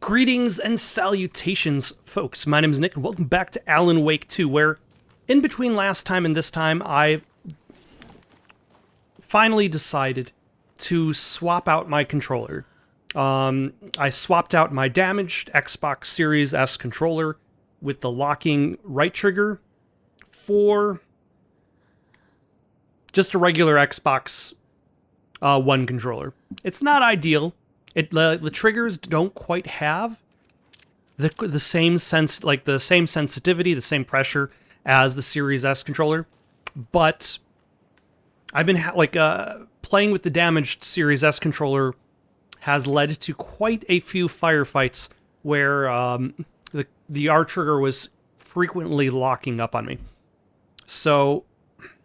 Greetings and salutations, folks. My name is Nick, and welcome back to Alan Wake 2, where, in between last time and this time, I finally decided to swap out my controller. I swapped out my damaged Xbox Series S controller with the locking right trigger for just a regular Xbox One controller. It's not ideal. The triggers don't quite have the same sense, like the same sensitivity, the same pressure as the Series S controller. But I've been playing with the damaged Series S controller has led to quite a few firefights where the R trigger was frequently locking up on me. So,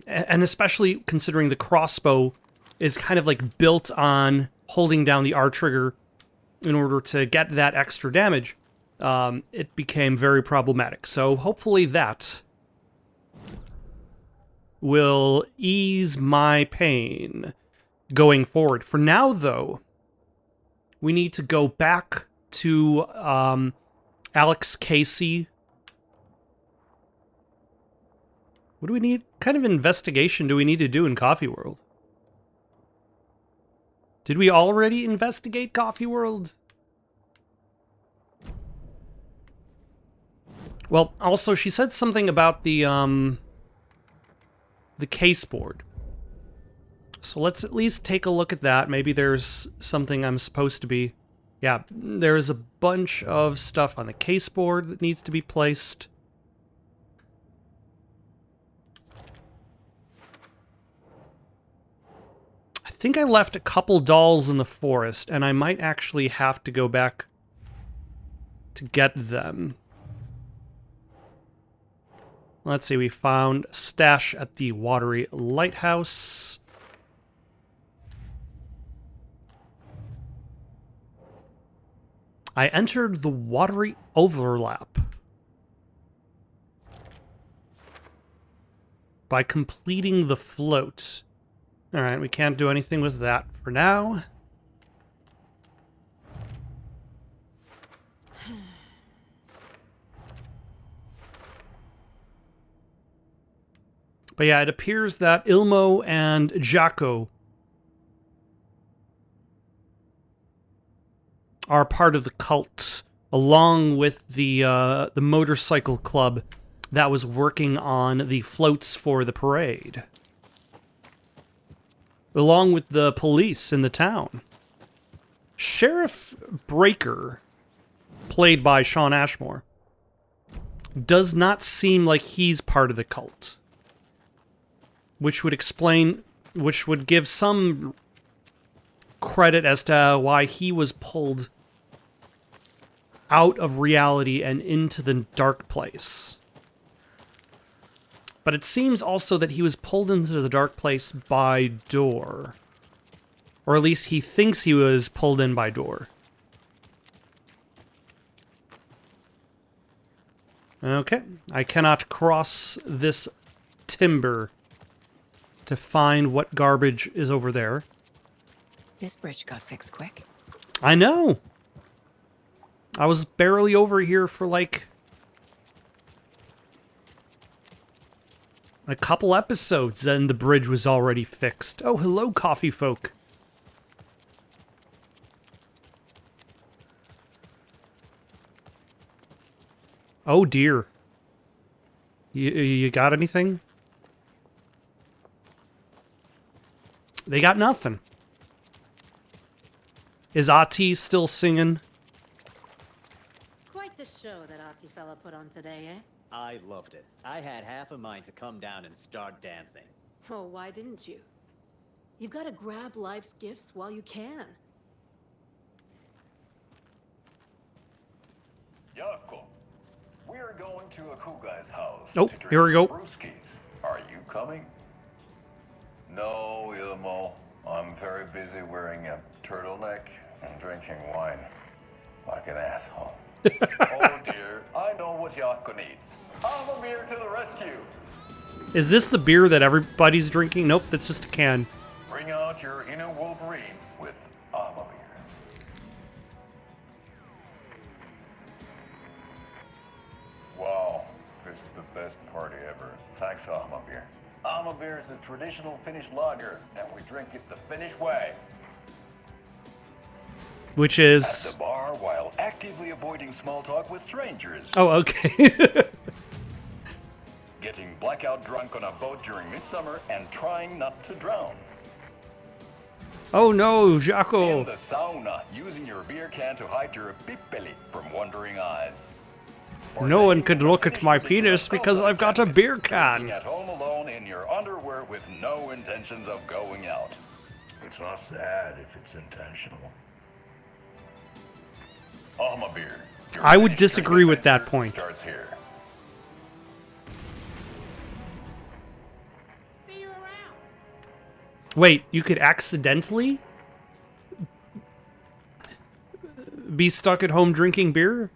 and especially considering the crossbow is kind of like built on holding down the R trigger in order to get that extra damage, it became very problematic. So hopefully that will ease my pain going forward. For now, though, we need to go back to Alex Casey. What do we need? What kind of investigation do we need to do in Coffee World? Did we already investigate Coffee World? Well, also, she said something about the case board. So let's at least take a look at that. Maybe there's something I'm supposed to be... Yeah, there's a bunch of stuff on the case board that needs to be placed. I think I left a couple dolls in the forest, and I might actually have to go back to get them. Let's see, we found a stash at the Watery Lighthouse. I entered the Watery Overlap by completing the float. Alright, we can't do anything with that for now. But yeah, it appears that Ilmo and Jaco are part of the cult, along with the motorcycle club that was working on the floats for the parade. Along with the police in the town. Sheriff Breaker, played by Shawn Ashmore, does not seem like he's part of the cult. Which would give some credit as to why he was pulled out of reality and into the dark place. But it seems also that he was pulled into the dark place by Door. Or at least he thinks he was pulled in by Door. Okay, I cannot cross this timber to find what garbage is over there. This bridge got fixed quick. I know! I was barely over here for like a couple episodes, and the bridge was already fixed. Oh, hello, coffee folk. Oh, dear. You got anything? They got nothing. Is Ati still singing? Quite the show that Artie fella put on today, eh? I loved it. I had half a mind to come down and start dancing. Oh, why didn't you? You've got to grab life's gifts while you can. Yako, we're going to a cool guy's house. Oh, to drink here we go. brewskis. Are you coming? No, Ilmo. I'm very busy wearing a turtleneck and drinking wine like an asshole. Oh dear, I know what Yako needs. I'm a beer to the rescue. Is this the beer that everybody's drinking? Nope, that's just a can. Bring out your inner Wolverine with I'm a beer. best party ever. Thanks, Alma beer. Alma beer is a traditional Finnish lager, and we drink it the Finnish way. Which At is... the bar while actively avoiding small talk with strangers. Oh, okay. Getting blackout drunk on a boat during midsummer and trying not to drown. Oh no, In Jaco. the sauna, using your beer can to hide your pippeli from wandering eyes. Or No one taking could a look at Finnish my traditional penis because coconut I've got a sandwich, beer drinking can. at home alone in your underwear with no intentions of going out. It's not sad if it's intentional. Alma beer. Your I would Finnish disagree drinking with that adventure point. Starts here. See you around. Wait, you could accidentally be stuck at home drinking beer?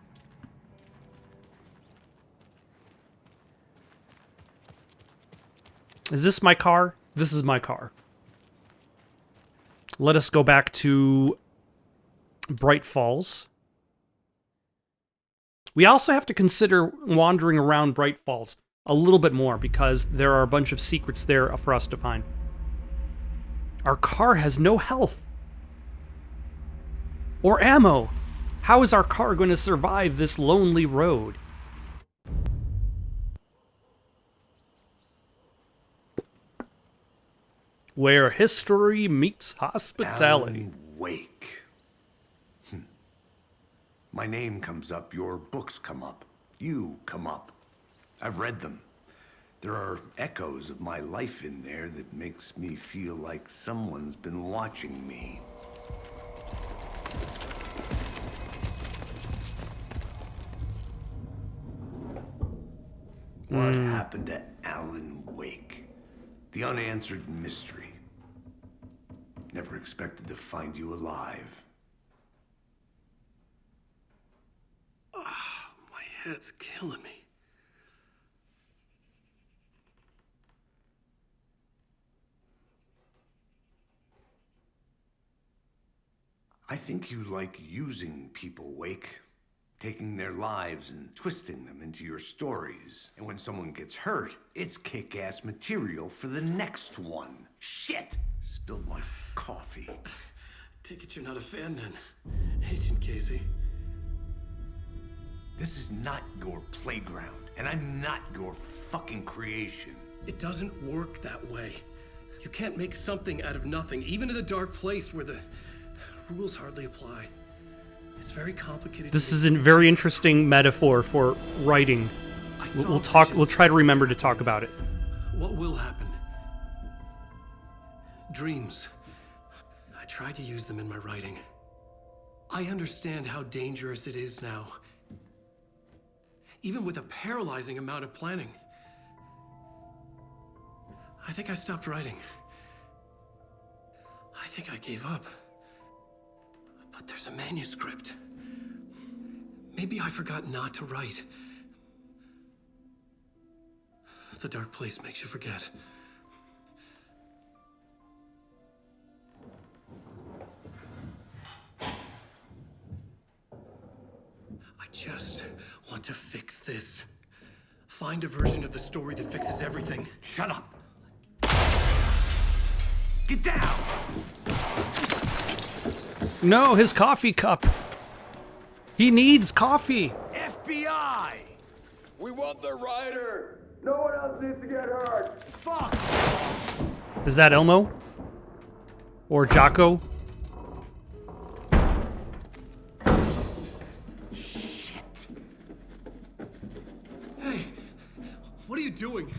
Is this my car? This is my car. Let us go back to Bright Falls. We also have to consider wandering around Bright Falls a little bit more because there are a bunch of secrets there for us to find. Our car has no health or ammo. How is our car going to survive this lonely road? Where history meets hospitality. Alan Wake. My name comes up, your books come up, you come up. I've read them. There are echoes of my life in there that makes me feel like someone's been watching me. What happened to Alan Wake? The unanswered mystery. Never expected to find you alive. My head's killing me. I think you like using people, Wake. Taking their lives and twisting them into your stories. And when someone gets hurt, it's kick-ass material for the next one. Shit! Spilled my coffee. Take it you're not a fan then, Agent Casey. This is not your playground, and I'm not your fucking creation. It doesn't work that way. You can't make something out of nothing, even in a dark place where the rules hardly apply. It's very complicated. This is a very interesting metaphor for writing. We'll talk. We'll try to remember to talk about it. What will happen? Dreams. I tried to use them in my writing. I understand how dangerous it is now. Even with a paralyzing amount of planning. I think I stopped writing. I think I gave up. But there's a manuscript. Maybe I forgot not to write. The dark place makes you forget. I just want to fix this. Find a version of the story that fixes everything. Shut up! Get down! No, his coffee cup. He needs coffee. FBI! We want the rider! No one else needs to get hurt! Fuck! Is that Elmo? Or Jaco? Shit! Hey, what are you doing?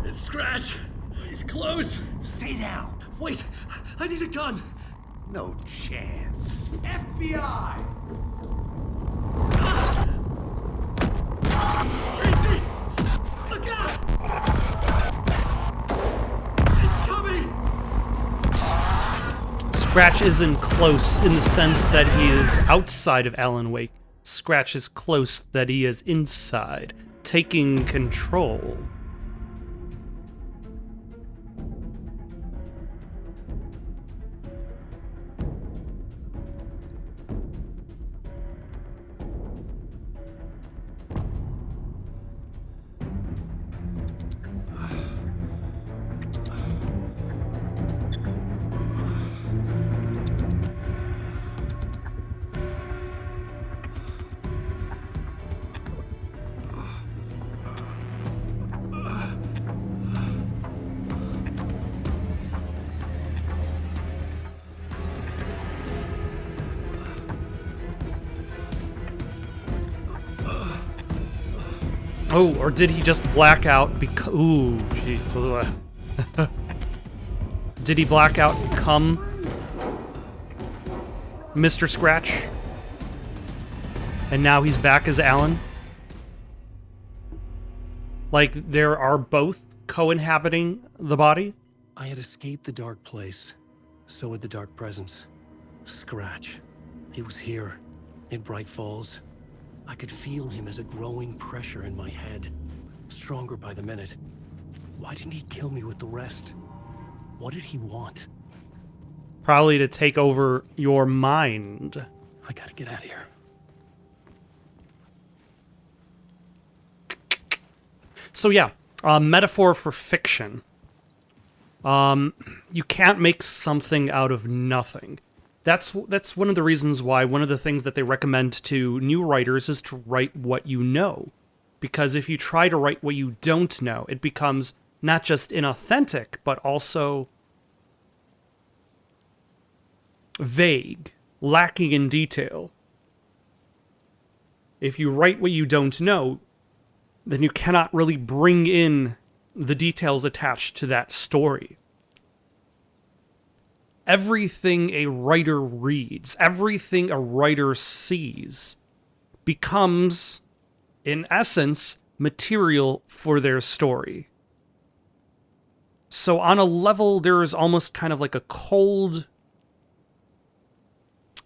It's Scratch. He's close. Stay down! Wait, I need a gun. No chance. FBI! Casey! Look out! It's coming! Scratch isn't close in the sense that he is outside of Alan Wake. Scratch is close that he is inside, taking control. Oh, or did he just black out because... Ooh, gee. Did he black out and become Mr. Scratch? And now he's back as Alan? Like, there are both co-inhabiting the body? I had escaped the dark place. So had the dark presence. Scratch. He was here, in Bright Falls. I could feel him as a growing pressure in my head. Stronger by the minute. Why didn't he kill me with the rest? What did he want? Probably to take over your mind. I gotta get out of here. So yeah, metaphor for fiction. You can't make something out of nothing. That's one of the reasons why one of the things that they recommend to new writers is to write what you know. Because if you try to write what you don't know, it becomes not just inauthentic, but also vague, lacking in detail. If you write what you don't know, then you cannot really bring in the details attached to that story. Everything a writer reads, everything a writer sees, becomes, in essence, material for their story. So on a level, there is almost kind of like a cold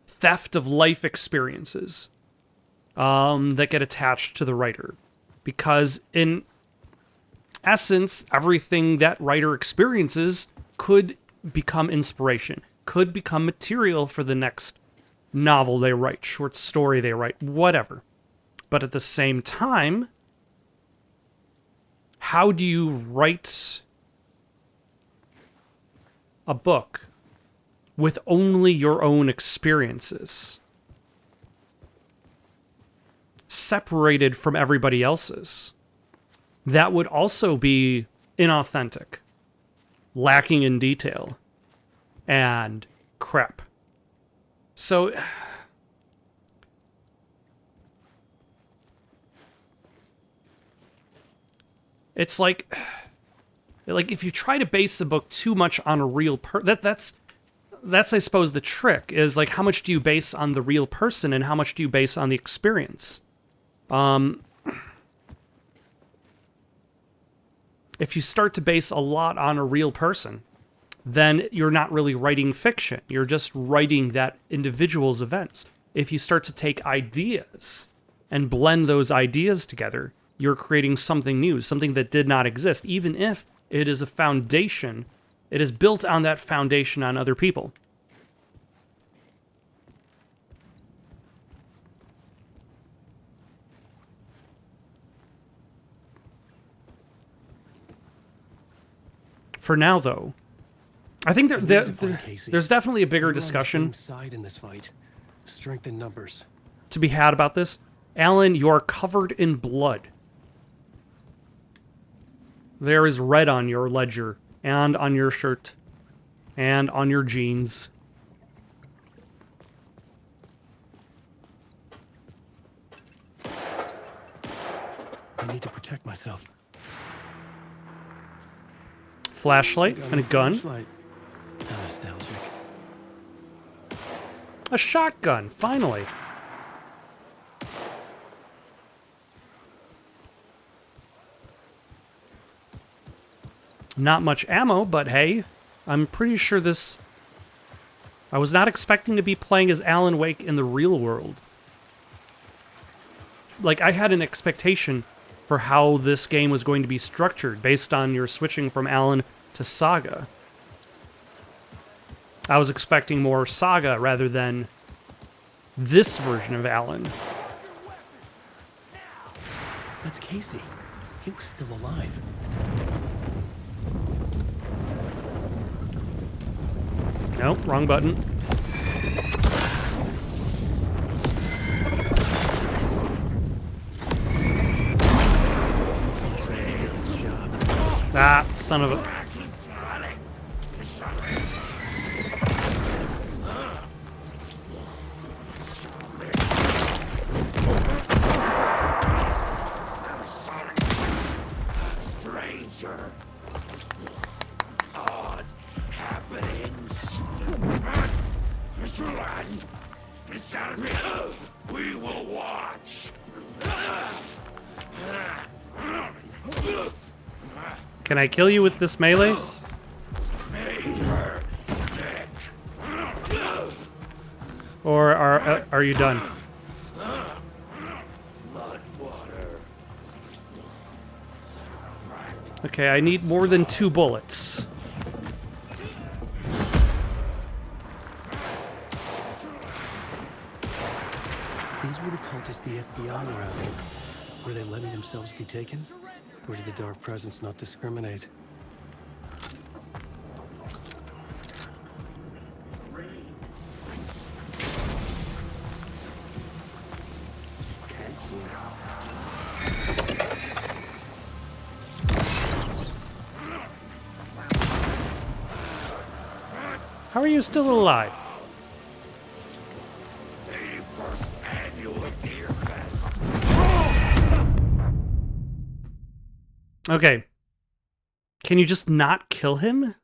theft of life experiences that get attached to the writer. Because in essence, everything that writer experiences could become inspiration, could become material for the next novel they write, short story they write, whatever. But at the same time, how do you write a book with only your own experiences, separated from everybody else's? That would also be inauthentic, lacking in detail, and crap. So, it's like if you try to base a book too much on a real that's I suppose the trick is, like, how much do you base on the real person and how much do you base on the experience? If you start to base a lot on a real person, then you're not really writing fiction. You're just writing that individual's events. If you start to take ideas and blend those ideas together, you're creating something new, something that did not exist, even if it is a foundation. It is built on that foundation on other people. For now, though, I think there's definitely a bigger discussion Side in this fight. Strength in numbers. to be had about this. Alan, you are covered in blood. There is red on your ledger, and on your shirt, and on your jeans. I need to protect myself. Flashlight and a gun. Flashlight. How nostalgic. A shotgun, finally. Not much ammo, but hey, I'm pretty sure this... I was not expecting to be playing as Alan Wake in the real world. Like, I had an expectation for how this game was going to be structured based on your switching from Alan to Saga. I was expecting more Saga rather than this version of Alan. That's Casey. He was still alive. Nope, wrong button. Ah, son of a... We will watch. Can I kill you with this melee? Or are you done? Okay, I need more than 2 bullets. These were the cultists the FBI were after. Were they letting themselves be taken? Or did the Dark Presence not discriminate? How are you still alive? Okay. Can you just not kill him?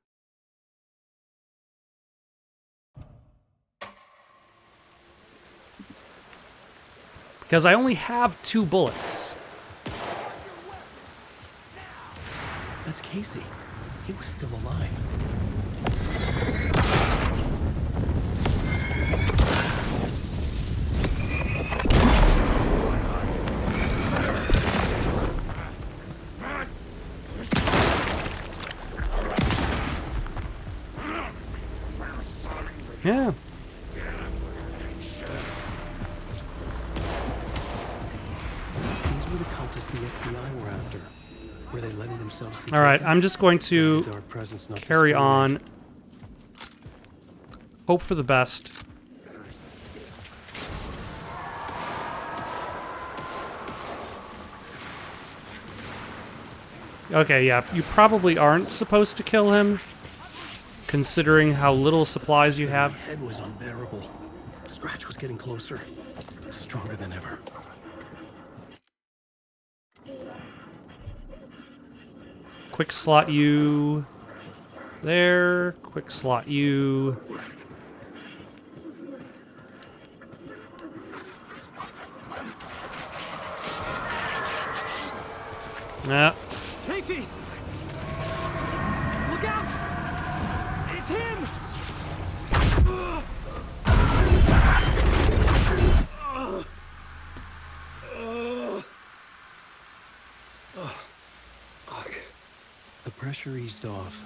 Because I only have 2 bullets. That's Casey. He was still alive. Yeah. These were the cultists the FBI were after. Were they letting themselves be All right, taken? I'm just going to The Dark Presence not carry discriminate? on. Hope for the best. Okay, yeah, you probably aren't supposed to kill him, considering how little supplies you My have. head was unbearable. Scratch was getting closer, stronger than ever. Quick slot you there. Quick slot you. Yeah. Casey! Look out! It's him! The pressure eased off.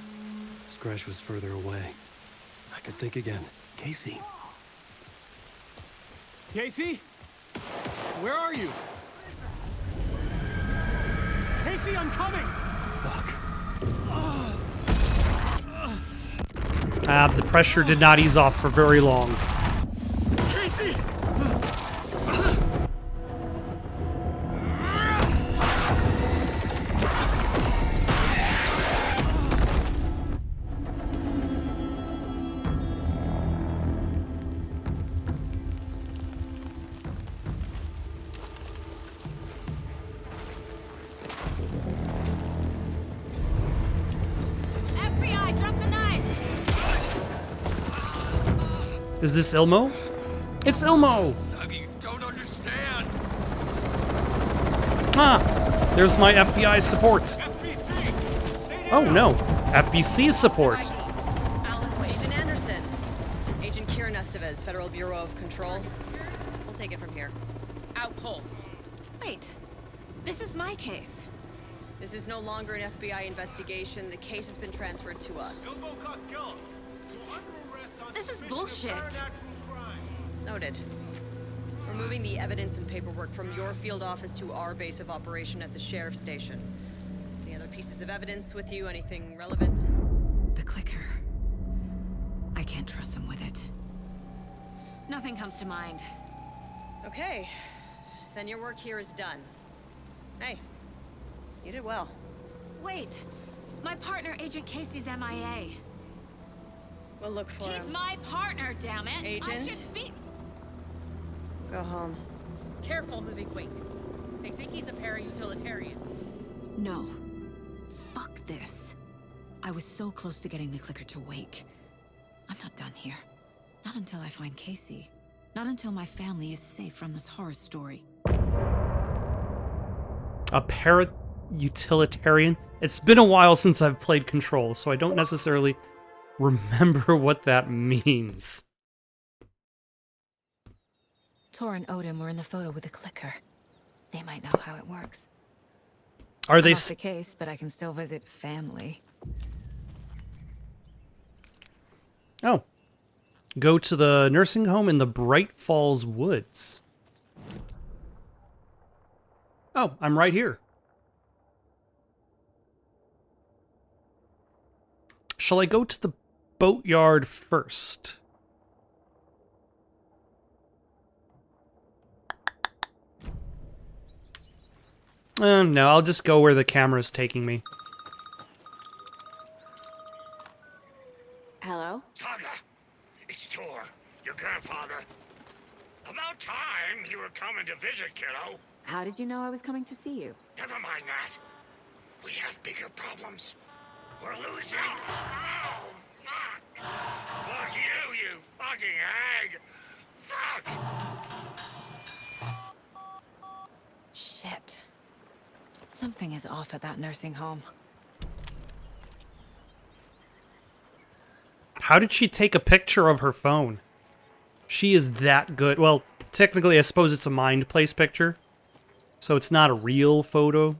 Scratch was further away. I could think again. Casey. Casey? Where are you? Casey, I'm coming! Fuck. The pressure did not ease off for very long. Casey! FBI, drop the knife! Is this Ilmo? It's Ilmo! Sonny, you don't understand. Ah, there's my FBI support. Oh no, FBC support. Agent Anderson. Agent Kieran Estevez, Federal Bureau of Control. We'll take it from here. Out cold. Wait, this is my case. This is no longer an FBI investigation. The case has been transferred to us. This is bullshit. Noted. We're moving the evidence and paperwork from your field office to our base of operation at the sheriff's station. Any other pieces of evidence with you? Anything relevant? The clicker. I can't trust them with it. Nothing comes to mind. Okay. Then your work here is done. Hey, you did well. Wait, my partner, Agent Casey's MIA. We'll look for He's him. my partner, damn it! I Agent? should be. Go home. Careful moving quick. They think he's a para-utilitarian. No. Fuck this. I was so close to getting the clicker to wake. I'm not done here. Not until I find Casey. Not until my family is safe from this horror story. A para-utilitarian? It's been a while since I've played Control, so I don't necessarily remember what that means. Tor and Odin were in the photo with the clicker. They might know how it works. Are they Not the case, but I can still visit family. Oh. Go to the nursing home in the Bright Falls Woods. Oh, I'm right here. Shall I go to the boatyard first? No, I'll just go where the camera's taking me. Hello? Saga, it's Tor, your grandfather. About time you were coming to visit, kiddo. How did you know I was coming to see you? Never mind that. We have bigger problems. We're losing. Oh, fuck. Fuck you, you fucking hag. Fuck. Shit. Something is off at that nursing home. How did she take a picture of her phone? She is that good. Well, technically, I suppose it's a mind place picture. So it's not a real photo.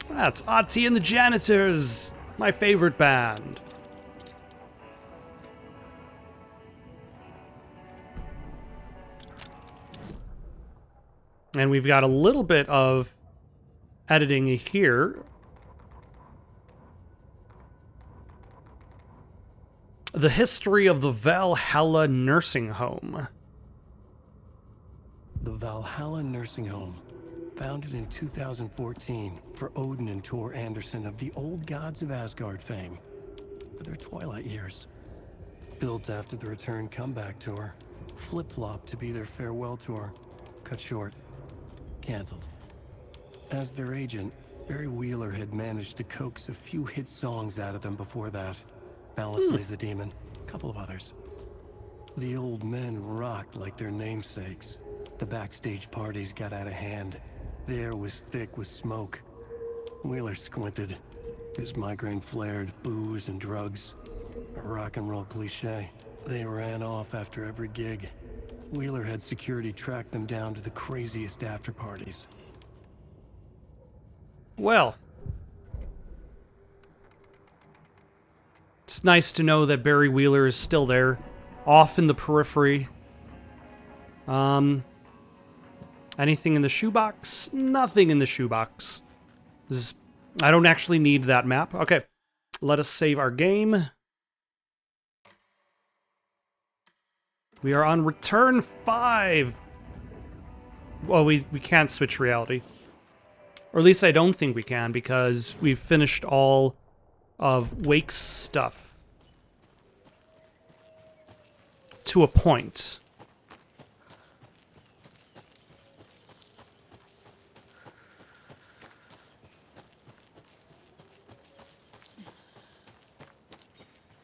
That's Ozzy and the Janitors, my favorite band. And we've got a little bit of editing here. The history of the Valhalla nursing home. The Valhalla Nursing Home, founded in 2014 for Odin and Tor Anderson of the Old Gods of Asgard fame, for their twilight years. Built after the return comeback tour, flip-flopped to be their farewell tour, cut short, canceled. As their agent, Barry Wheeler had managed to coax a few hit songs out of them before that. Balance Lays the Demon, a couple of others. The old men rocked like their namesakes. The backstage parties got out of hand. The air was thick with smoke. Wheeler squinted. His migraine flared, booze and drugs. A rock and roll cliche. They ran off after every gig. Wheeler had security track them down to the craziest after parties. Well, it's nice to know that Barry Wheeler is still there, off in the periphery. Anything in the shoebox? Nothing in the shoebox. I don't actually need that map. Okay, let us save our game. We are on return 5. Well, we can't switch reality. Or at least I don't think we can, because we've finished all of Wake's stuff. To a point.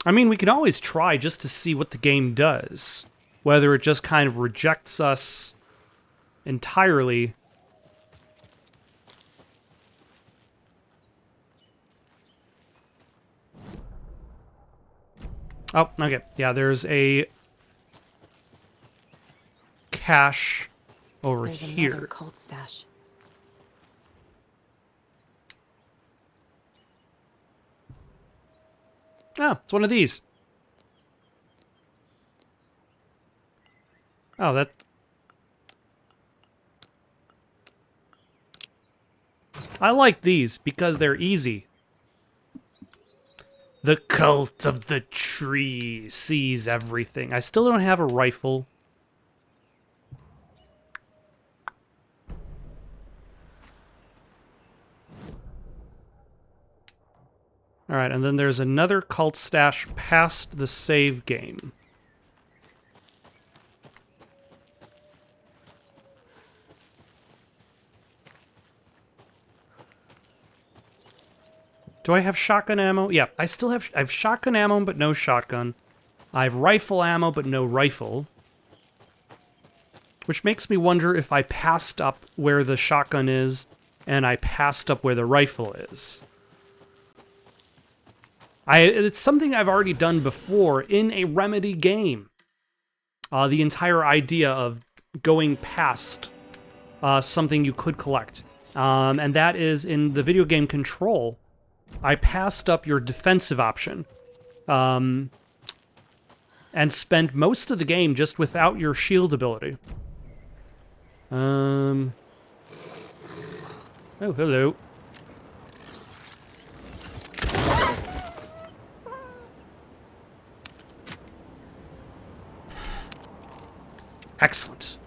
I mean, we can always try just to see what the game does. Whether it just kind of rejects us entirely. Oh, okay. Yeah, there's a cache over There's here. another cult stash. Oh, it's one of these. Oh, that... I like these because they're easy. The cult of the tree sees everything. I still don't have a rifle. Alright, and then there's another cult stash past the save game. Do I have shotgun ammo? Yeah, I have shotgun ammo, but no shotgun. I have rifle ammo, but no rifle. Which makes me wonder if I passed up where the shotgun is, and I passed up where the rifle is. It's something I've already done before in a Remedy game. The entire idea of going past something you could collect. And that is in the video game Control. I passed up your defensive option. And spent most of the game just without your shield ability. Oh, hello. Excellent.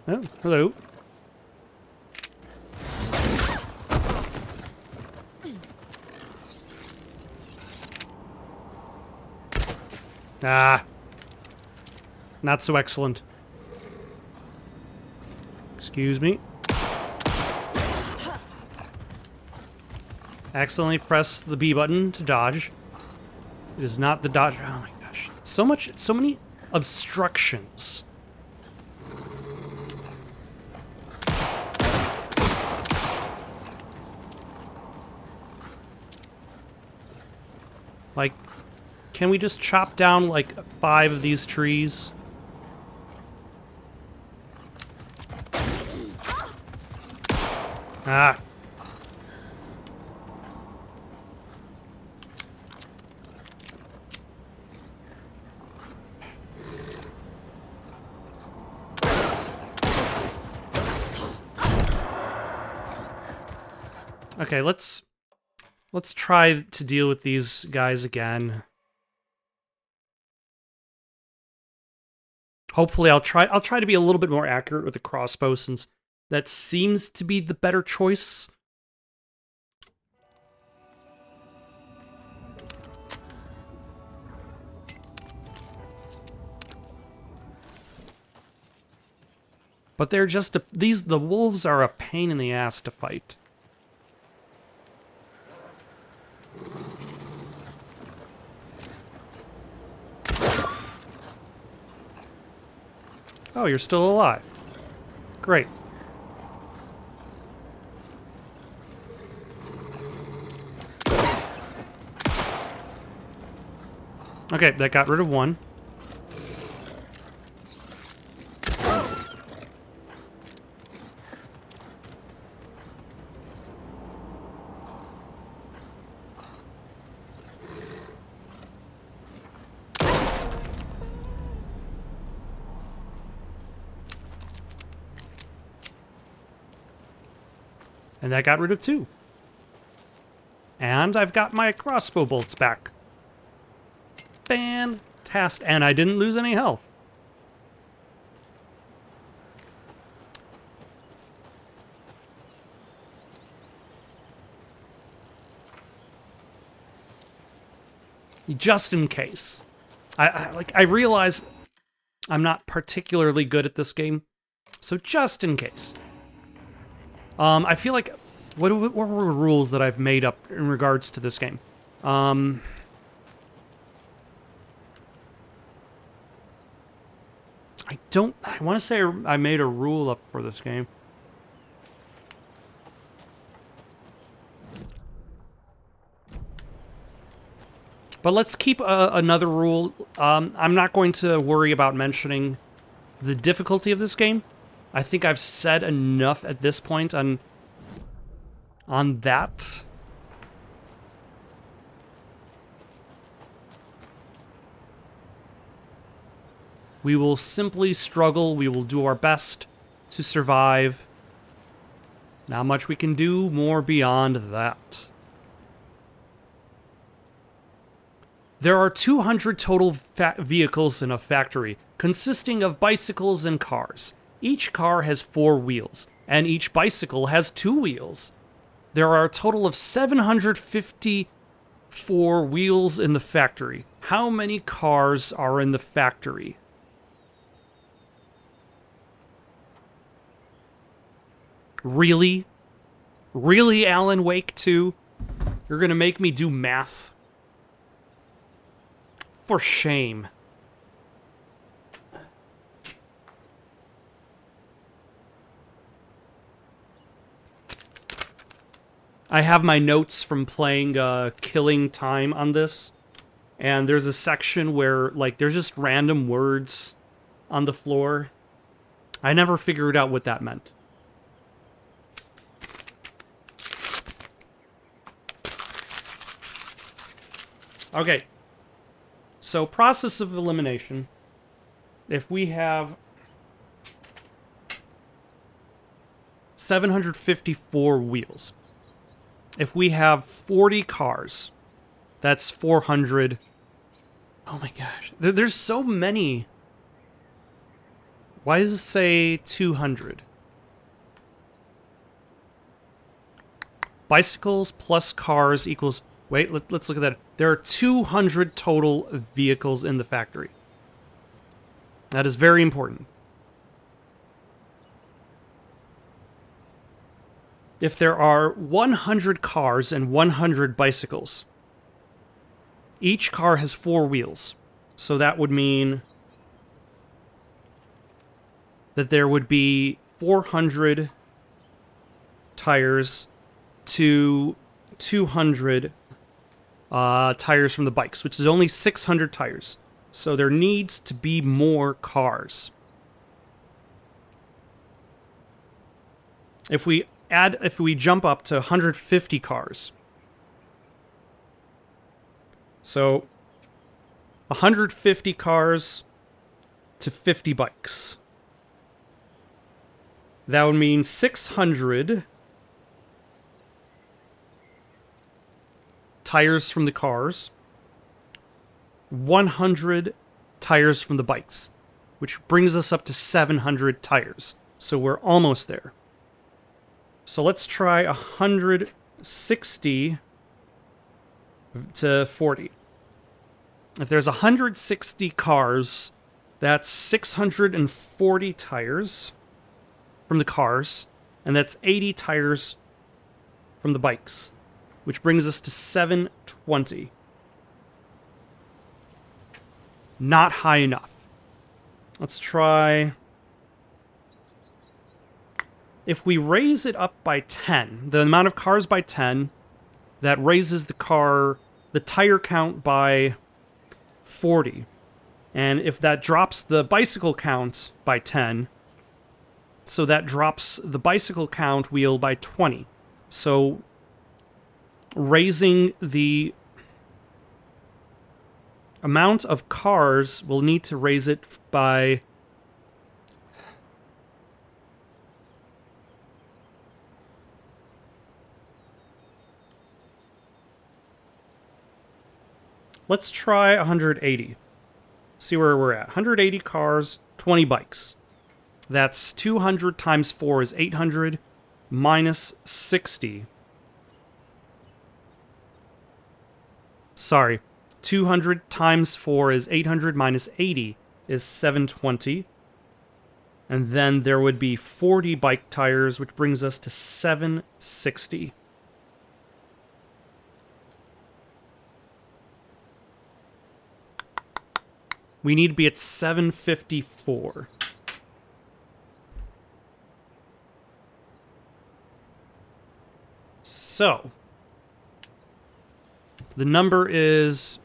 Oh, hello. Ah. Not so excellent. Excuse me. Accidentally press the B button to dodge. It is not the dodge. Oh my gosh. So many obstructions. Like, can we just chop down like 5 of these trees? Ah. Okay, let's try to deal with these guys again. Hopefully I'll try to be a little bit more accurate with the crossbow, since that seems to be the better choice. But they're just the wolves are a pain in the ass to fight. Oh, you're still alive. Great. Okay, that got rid of one. And that got rid of 2. And I've got my crossbow bolts back. Fantastic. And I didn't lose any health. Just in case. I realize I'm not particularly good at this game. So just in case. I feel like, what were rules that I've made up in regards to this game? I want to say I made a rule up for this game. But let's keep another rule. I'm not going to worry about mentioning the difficulty of this game. I think I've said enough at this point on that. We will simply struggle. We will do our best to survive. Not much we can do more beyond that. There are 200 total vehicles in a factory, consisting of bicycles and cars. Each car has 4 wheels, and each bicycle has 2 wheels. There are a total of 754 wheels in the factory. How many cars are in the factory? Really? Really, Alan Wake 2? You're gonna make me do math? For shame. I have my notes from playing Killing Time on this, and there's a section where, like, there's just random words on the floor. I never figured out what that meant. Okay. So, process of elimination. If we have 754 wheels. If we have 40 cars, that's 400. Oh my gosh. There's so many. Why does it say 200? Bicycles plus cars equals... Wait, let's look at that. There are 200 total vehicles in the factory. That is very important. If there are 100 cars and 100 bicycles, each car has 4 wheels. So that would mean that there would be 400 tires to 200 tires from the bikes, which is only 600 tires. So there needs to be more cars. If we jump up to 150 cars, so 150 cars to 50 bikes, that would mean 600 tires from the cars, 100 tires from the bikes, which brings us up to 700 tires. So we're almost there. So let's try 160 to 40. If there's 160 cars, that's 640 tires from the cars, and that's 80 tires from the bikes, which brings us to 720. Not high enough. Let's try... If we raise it up by 10, the amount of cars by 10, that raises the tire count by 40. And if that drops the bicycle count by 10, so that drops the bicycle count wheel by 20. So raising the amount of cars, we'll need to raise it by... Let's try 180. See where we're at. 180 cars, 20 bikes. That's 200 times 4 is 800 minus 60. Sorry. 200 times 4 is 800 minus 80 is 720. And then there would be 40 bike tires, which brings us to 760. We need to be at 754. So, the number is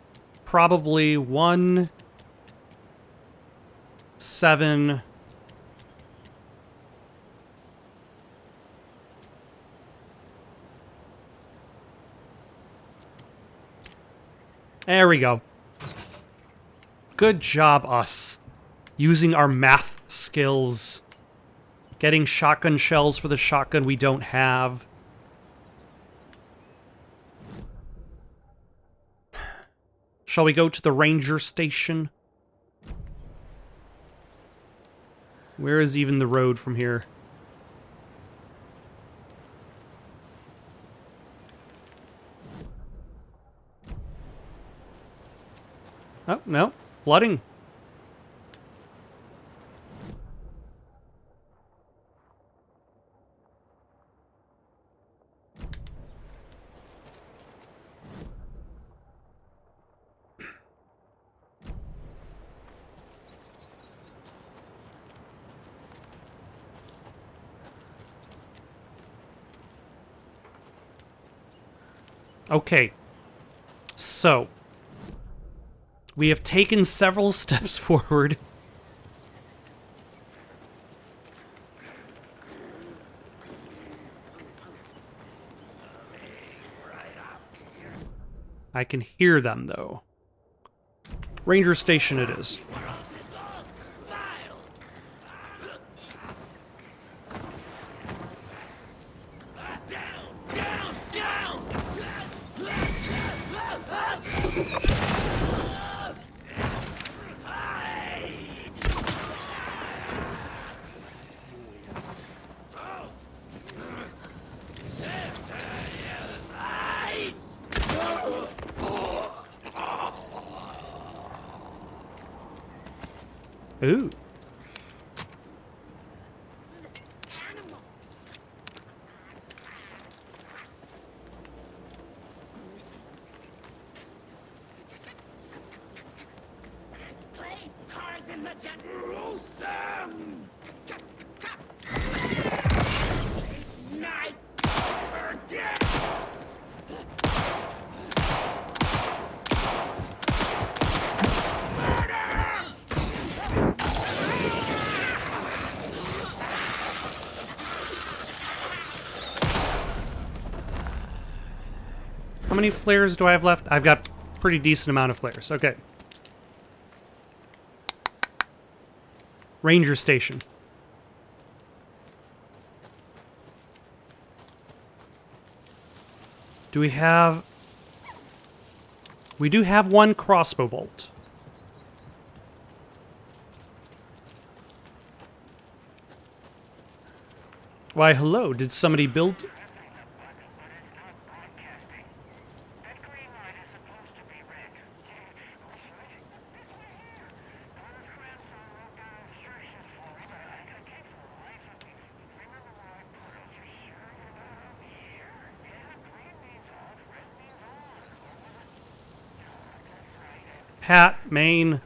probably 1, 7... There we go. Good job, us. Using our math skills. Getting shotgun shells for the shotgun we don't have. Shall we go to the ranger station? Where is even the road from here? Oh, no. Flooding. Okay. So, we have taken several steps forward. I can hear them, though. Ranger Station it is. Ooh. Play cards in the jet. Roast them! Night again! How many flares do I have left? I've got a pretty decent amount of flares. Okay. Ranger Station. Do we have... We do have one crossbow bolt. Why, hello, did somebody build... Pat, Maine.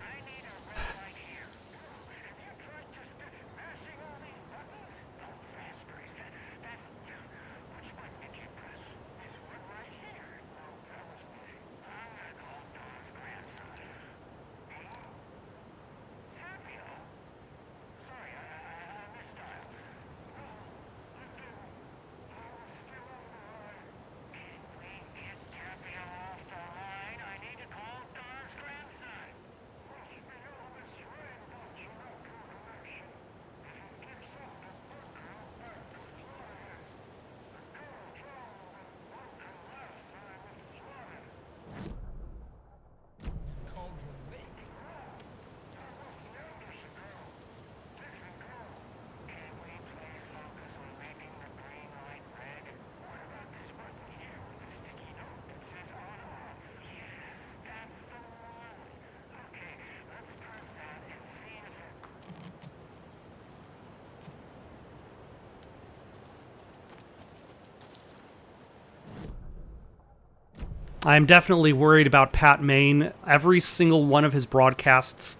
I'm definitely worried about Pat Maine. Every single one of his broadcasts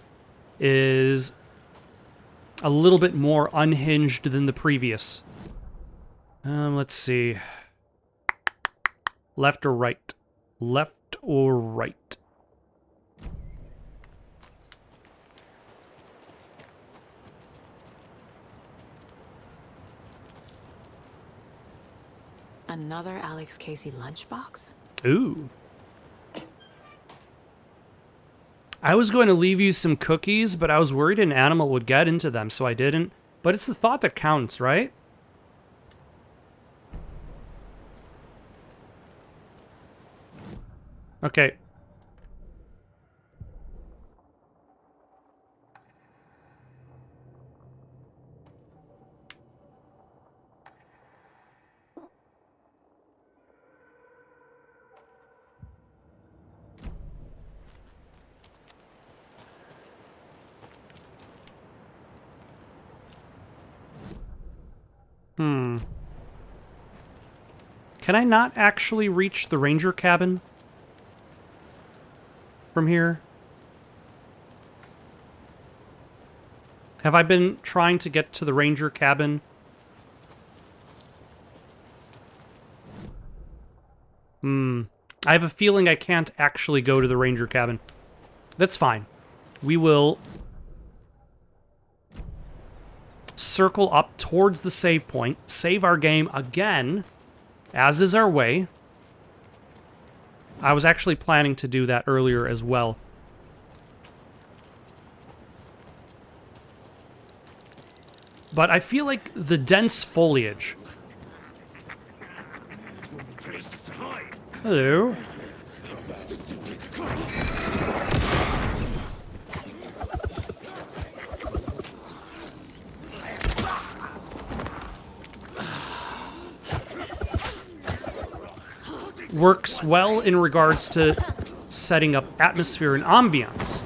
is a little bit more unhinged than the previous. Let's see. Left or right? Left or right? Another Alex Casey lunchbox? Ooh. I was going to leave you some cookies, but I was worried an animal would get into them, so I didn't. But it's the thought that counts, right? Okay. Can I not actually reach the ranger cabin from here? Have I been trying to get to the ranger cabin? I have a feeling I can't actually go to the ranger cabin. That's fine. We will circle up towards the save point, save our game again, as is our way. I was actually planning to do that earlier as well. But I feel like the dense foliage... Hello. Works well in regards to setting up atmosphere and ambiance,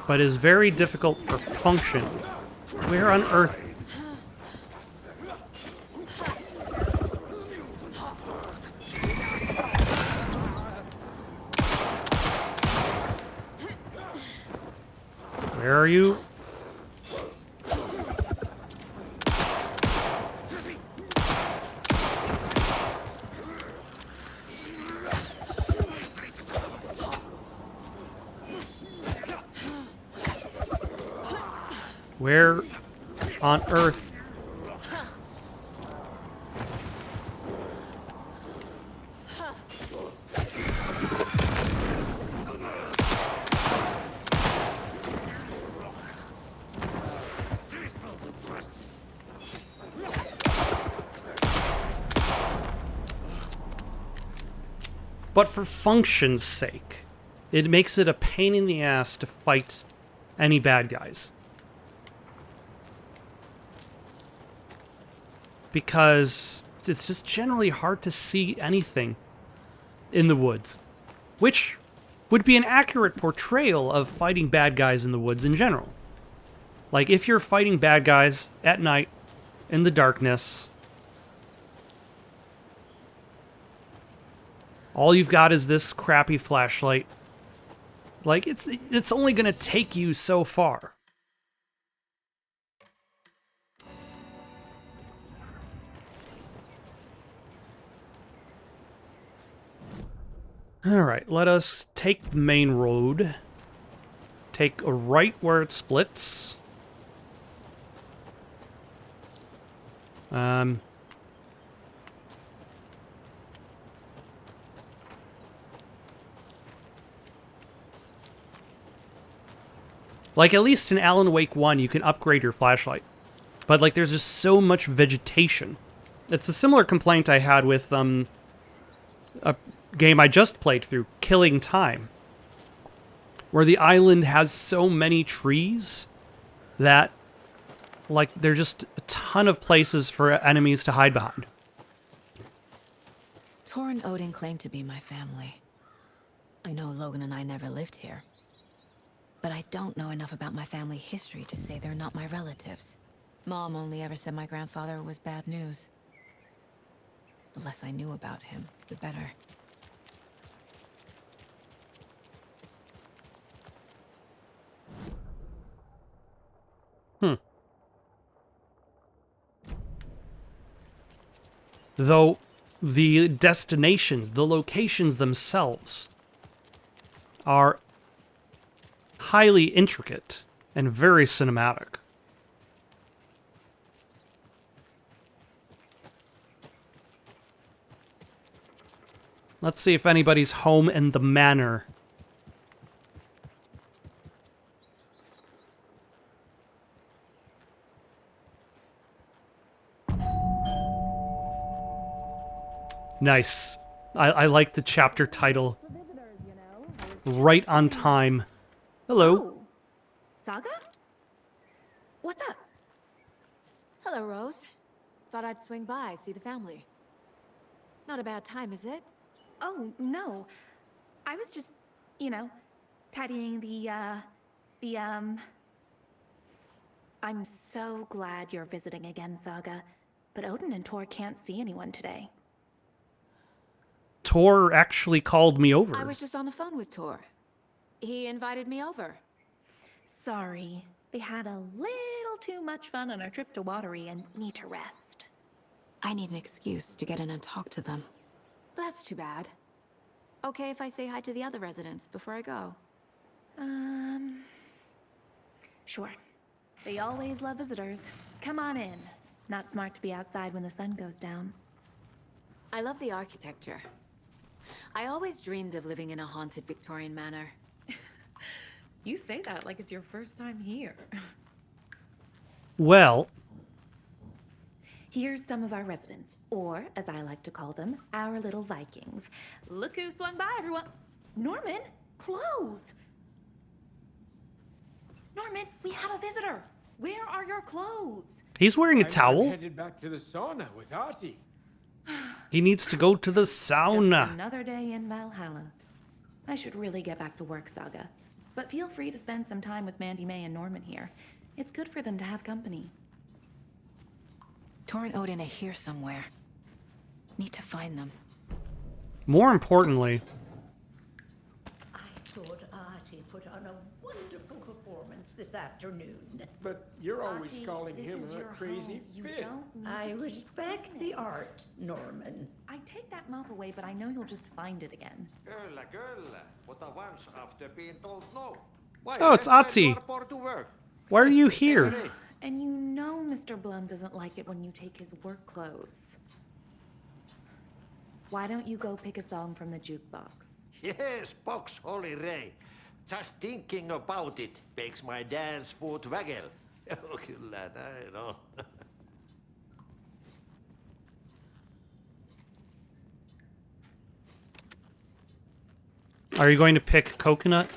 but is very difficult for function. Where on earth? Where are you? Where on earth? But for function's sake, it makes it a pain in the ass to fight any bad guys. Because it's just generally hard to see anything in the woods, which would be an accurate portrayal of fighting bad guys in the woods in general. Like, if you're fighting bad guys at night in the darkness, all you've got is this crappy flashlight. Like, it's only gonna take you so far. Alright, let us take the main road. Take a right where it splits. Like, at least in Alan Wake 1, you can upgrade your flashlight. But, like, there's just so much vegetation. It's a similar complaint I had with, a game I just played through, Killing Time, where the island has so many trees that, like, there's just a ton of places for enemies to hide behind. Tor and Odin claim to be my family. I know Logan and I never lived here, but I don't know enough about my family history to say they're not my relatives. Mom only ever said my grandfather was bad news. The less I knew about him, the better. Though the destinations, the locations themselves, are highly intricate and very cinematic. Let's see if anybody's home in the manor. Nice. I like the chapter title. Right on time. Hello. Oh. Saga? What's up? Hello, Rose. Thought I'd swing by, see the family. Not a bad time, is it? Oh, no. I was just, tidying I'm so glad you're visiting again, Saga. But Odin and Tor can't see anyone today. Tor actually called me over. I was just on the phone with Tor. He invited me over. Sorry. They had a little too much fun on our trip to Watery and need to rest. I need an excuse to get in and talk to them. That's too bad. Okay if I say hi to the other residents before I go? Sure. They always love visitors. Come on in. Not smart to be outside when the sun goes down. I love the architecture. I always dreamed of living in a haunted Victorian manor. You say that like it's your first time here. Well, Here's some of our residents, or as I like to call them, our little Vikings. Look who swung by, everyone. Norman, clothes. Norman, we have a visitor. Where are your clothes? he's wearing a I'm towel. headed back to the sauna with Artie. He needs to go to the Just sauna. another day in Valhalla. I should really get back to work, Saga. But feel free to spend some time with Mandy May and Norman here. It's good for them to have company. Tor and Odin are here somewhere. Need to find them. More importantly, I thought Artie put on a wonderful performance this afternoon. But you're always Artie, calling this him is a your crazy home. You fit. Don't need I to keep respect doing the it. art, Norman. I take that mop away, but I know you'll just find it again. Kyllä, kyllä. Mutta once after being told no. Why Oh, it's then Otzi. you are bored to work? why are you here? Hey, And you know Mr. Blum doesn't like it when you take his work clothes. Why don't you go pick a song from the jukebox? yes, box Holy Ray. Just thinking about it makes my dance foot waggle. Oh, kyllä näin on. Are you going to pick coconut?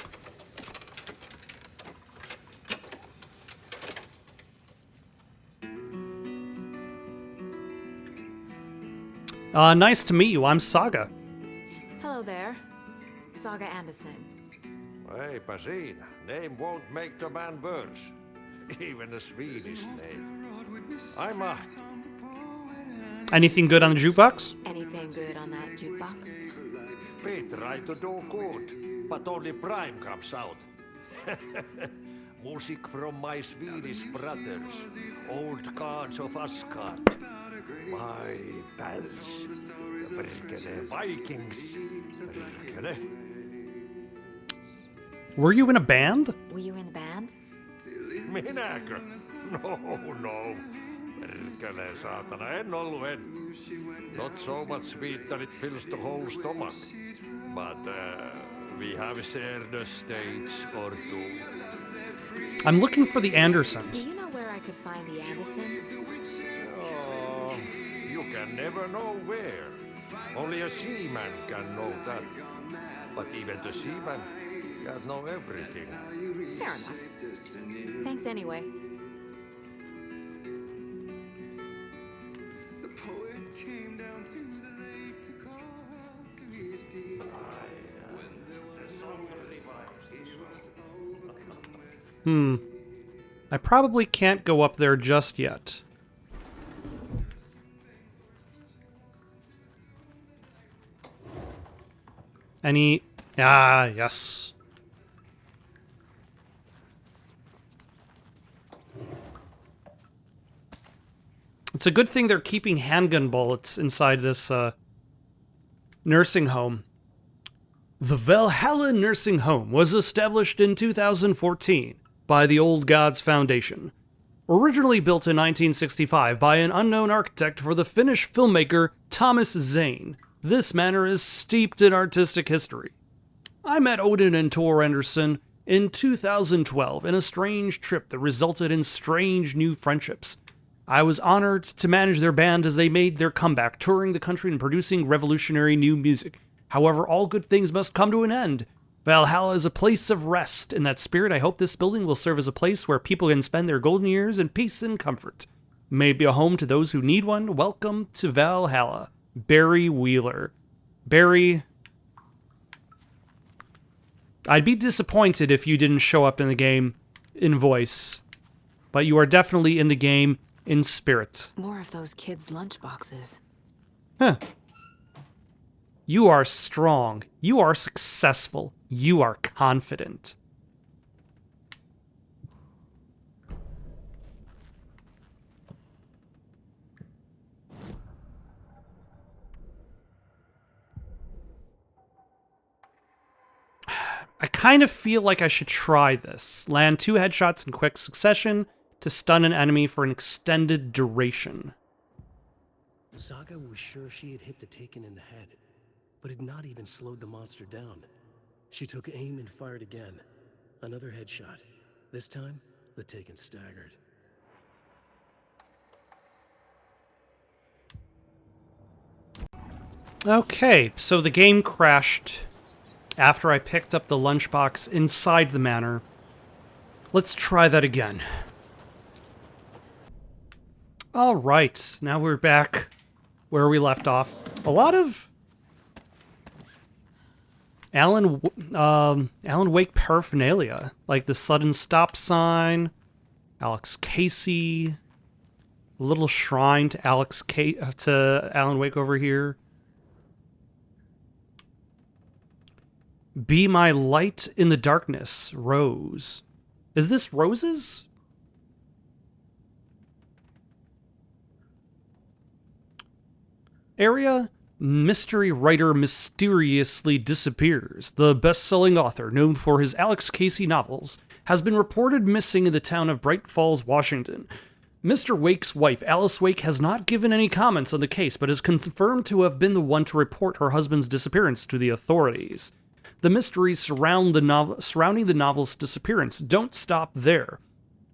Nice to meet you. I'm Saga. Hello there. Saga Anderson. Eipä siinä. Name won't make the man worse. Even a Swedish name. I'm Ahti. Anything good on the jukebox? Anything good on that jukebox? We try to do good, but only Prime comes out. Music from my Swedish brothers, old gods of Asgard. My pals, the perkele Vikings. Perkele. Were you in a band? Were you in the band? Minäkö? No. Perkele saatana, en ollut en. Not so much sweet that it fills the whole stomach. But we have shared a stage or two. I'm looking for the Do Andersons. you know where I could find the Andersons? Oh, you can never know where. Only a seaman can know that. But even the seaman can't know everything. Fair enough. Thanks anyway. I probably can't go up there just yet. Any... Ah, yes. It's a good thing they're keeping handgun bullets inside this nursing home. The Valhalla Nursing Home was established in 2014 by the Old Gods Foundation. Originally built in 1965 by an unknown architect for the Finnish filmmaker Thomas Zane, this manor is steeped in artistic history. I met Odin and Tor Anderson in 2012 in a strange trip that resulted in strange new friendships. I was honored to manage their band as they made their comeback, touring the country and producing revolutionary new music. However, all good things must come to an end. Valhalla is a place of rest. In that spirit, I hope this building will serve as a place where people can spend their golden years in peace and comfort. May it be a home to those who need one. Welcome to Valhalla. Barry Wheeler. Barry... I'd be disappointed if you didn't show up in the game in voice. But you are definitely in the game in spirit. More of those kids' lunchboxes. Huh. You are strong. You are successful. You are confident. kind of feel like I should try this. Land 2 headshots in quick succession to stun an enemy for an extended duration. Saga was sure she had hit the Taken in the head, but had not even slowed the monster down. She took aim and fired again. Another headshot. This time, the Taken staggered. Okay, so the game crashed after I picked up the lunchbox inside the manor. Let's try that again. Alright, now we're back where we left off. A lot of Alan Wake paraphernalia, like the sudden stop sign, Alex Casey, a little shrine to Alan Wake over here. Be my light in the darkness, Rose. Is this roses? Area? Mystery writer mysteriously disappears. The best-selling author, known for his Alex Casey novels, has been reported missing in the town of Bright Falls, Washington. Mr. Wake's wife, Alice Wake, has not given any comments on the case, but is confirmed to have been the one to report her husband's disappearance to the authorities. The mysteries surrounding the novel's disappearance don't stop there.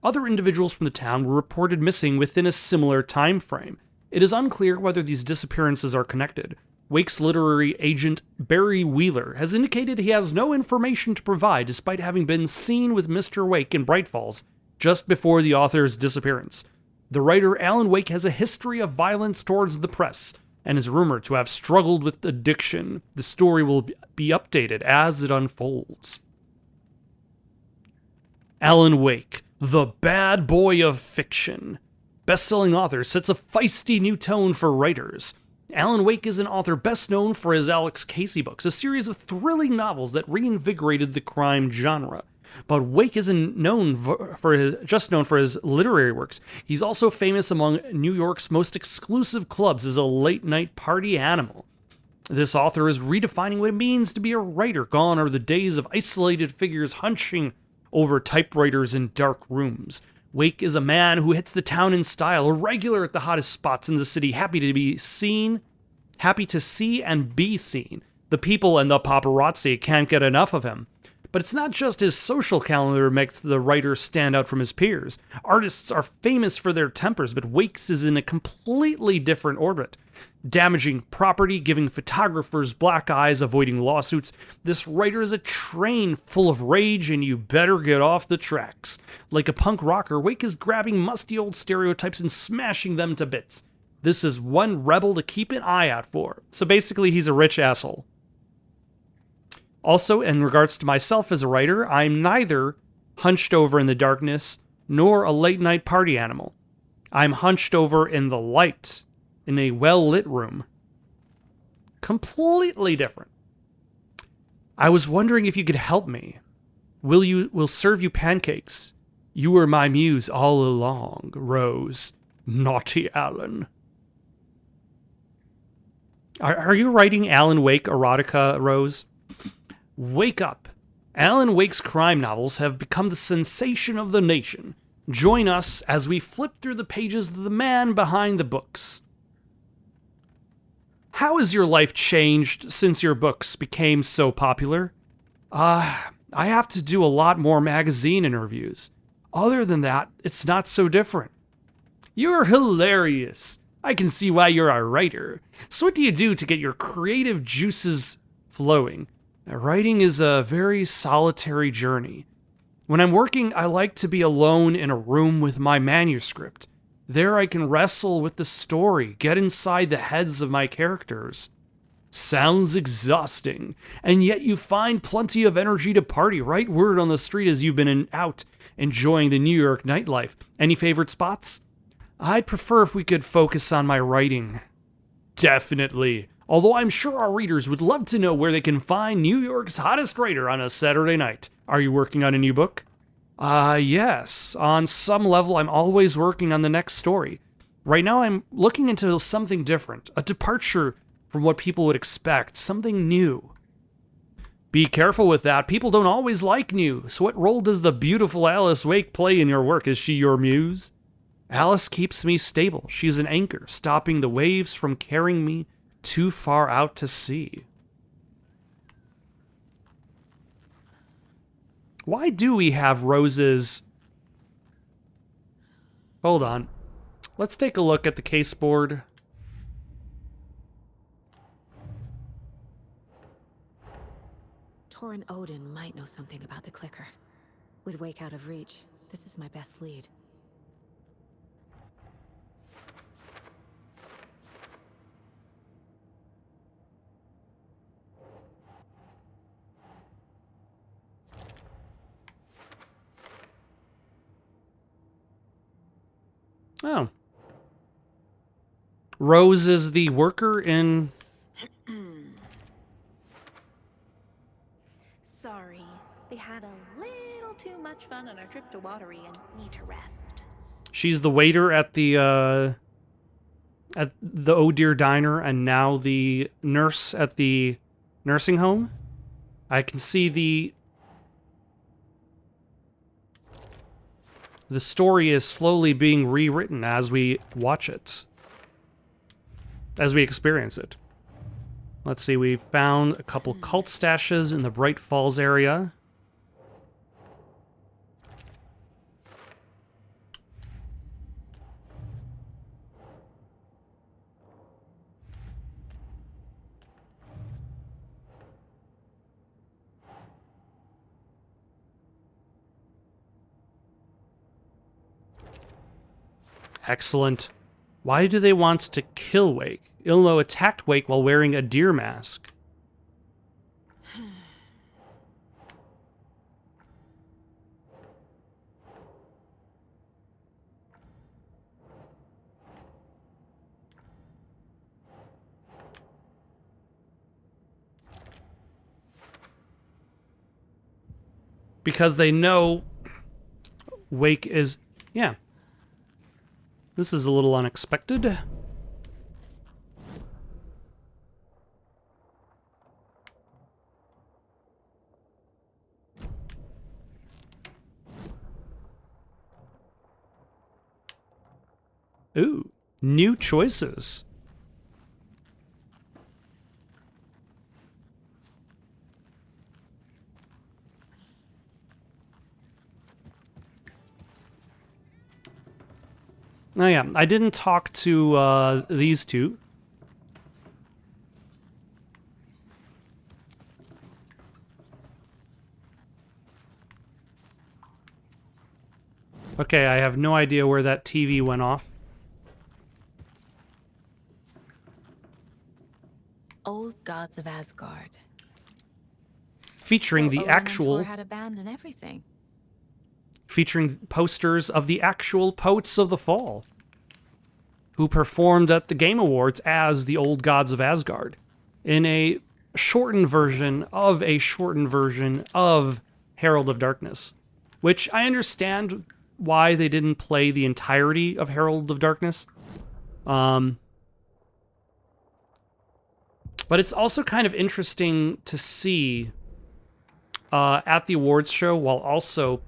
Other individuals from the town were reported missing within a similar time frame. It is unclear whether these disappearances are connected. Wake's literary agent, Barry Wheeler, has indicated he has no information to provide despite having been seen with Mr. Wake in Bright Falls just before the author's disappearance. The writer Alan Wake has a history of violence towards the press and is rumored to have struggled with addiction. The story will be updated as it unfolds. Alan Wake, the bad boy of fiction. Best-selling author sets a feisty new tone for writers. Alan Wake is an author best known for his Alex Casey books, a series of thrilling novels that reinvigorated the crime genre. But Wake isn't known for his literary works. He's also famous among New York's most exclusive clubs as a late-night party animal. This author is redefining what it means to be a writer. Gone are the days of isolated figures hunching over typewriters in dark rooms. Wake is a man who hits the town in style, a regular at the hottest spots in the city, happy to see and be seen. The people and the paparazzi can't get enough of him. But it's not just his social calendar makes the writer stand out from his peers. Artists are famous for their tempers, but Wake's is in a completely different orbit. Damaging property, giving photographers black eyes, avoiding lawsuits. This writer is a train full of rage, and you better get off the tracks. Like a punk rocker, Wake is grabbing musty old stereotypes and smashing them to bits. This is one rebel to keep an eye out for. So basically, he's a rich asshole. Also, in regards to myself as a writer, I'm neither hunched over in the darkness nor a late-night party animal. I'm hunched over in the light, in a well-lit room. Completely different. I was wondering if you could help me. We'll serve you pancakes. You were my muse all along, Rose. Naughty Alan. Are you writing Alan Wake erotica, Rose? Wake up. Alan Wake's crime novels have become the sensation of the nation. Join us as we flip through the pages of the man behind the books. How has your life changed since your books became so popular? I have to do a lot more magazine interviews. Other than that, it's not so different. You're hilarious. I can see why you're a writer. So what do you do to get your creative juices flowing? Writing is a very solitary journey. When I'm working, I like to be alone in a room with my manuscript. There I can wrestle with the story, get inside the heads of my characters. Sounds exhausting, and yet you find plenty of energy to party. Write word on the street as you've been out enjoying the New York nightlife. Any favorite spots? I'd prefer if we could focus on my writing. Definitely. Although I'm sure our readers would love to know where they can find New York's hottest writer on a Saturday night. Are you working on a new book? Yes. On some level, I'm always working on the next story. Right now, I'm looking into something different, a departure from what people would expect, something new. Be careful with that. People don't always like new. So what role does the beautiful Alice Wake play in your work? Is she your muse? Alice keeps me stable. She's an anchor, stopping the waves from carrying me too far out to sea. Why do we have roses? Hold on. Let's take a look at the case board. Torin Odin might know something about the clicker. With Wake out of reach, this is my best lead. Oh. Rose is the worker in... Sorry, they had a little too much fun on our trip to Watery and need to rest. She's the waiter at the Oh Dear Diner, and now the nurse at the nursing home. I can see the story is slowly being rewritten as we watch it, as we experience it. Let's see, we found a couple cult stashes in the Bright Falls area. Excellent. Why do they want to kill Wake? Ilmo attacked Wake while wearing a deer mask. Because they know Wake is... Yeah. This is a little unexpected. Ooh, new choices. Oh yeah, I didn't talk to these two. Okay, I have no idea where that TV went off. Old Gods of Asgard. Featuring So the Odin and actual... Thor had a band and everything. Featuring posters of the actual Poets of the Fall, who performed at the Game Awards as the Old Gods of Asgard, in a shortened version of Herald of Darkness, which I understand why they didn't play the entirety of Herald of Darkness. But it's also kind of interesting to see at the awards show while also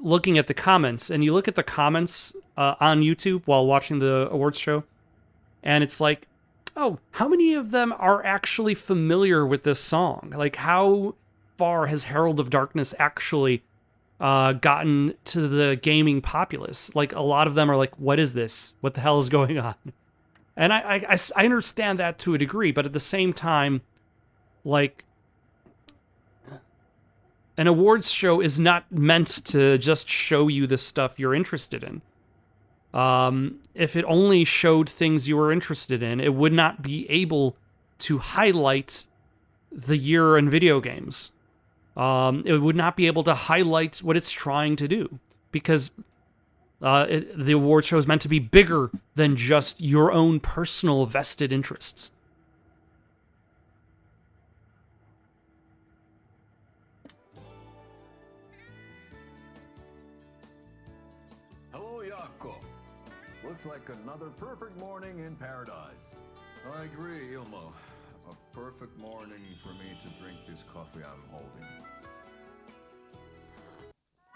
looking at the comments. And you look at the comments on YouTube while watching the awards show, and it's like, oh, how many of them are actually familiar with this song? Like, how far has Herald of Darkness actually gotten to the gaming populace? Like, a lot of them are like, what is this? What the hell is going on? And I understand that to a degree, but at the same time, like, an awards show is not meant to just show you the stuff you're interested in. If it only showed things you were interested in, it would not be able to highlight the year in video games. It would not be able to highlight what it's trying to do, because the award show is meant to be bigger than just your own personal vested interests. Hello, Jaakko. Looks like another perfect morning in paradise. I agree, Ilmo. A perfect morning for me to drink this coffee I'm holding.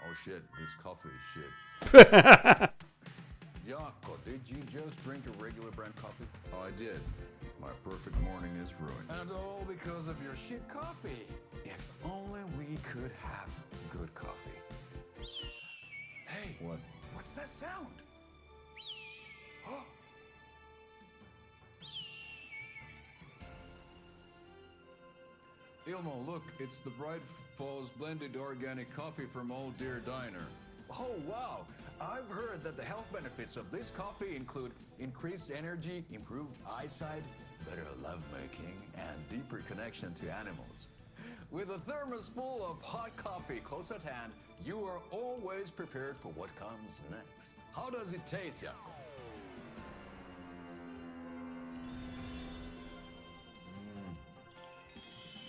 Oh shit, this coffee is shit. Jaakko, did you just drink a regular brand coffee? Oh, I did. My perfect morning is ruined. And all because of your shit coffee. If only we could have good coffee. Hey, what? What's that sound? Oh. Ilmo, look, it's the Bright Falls blended organic coffee from Old Deer Diner. Oh, wow. I've heard that the health benefits of this coffee include increased energy, improved eyesight, better lovemaking, and deeper connection to animals. With a thermos full of hot coffee close at hand, you are always prepared for what comes next. How does it taste, Jaakko?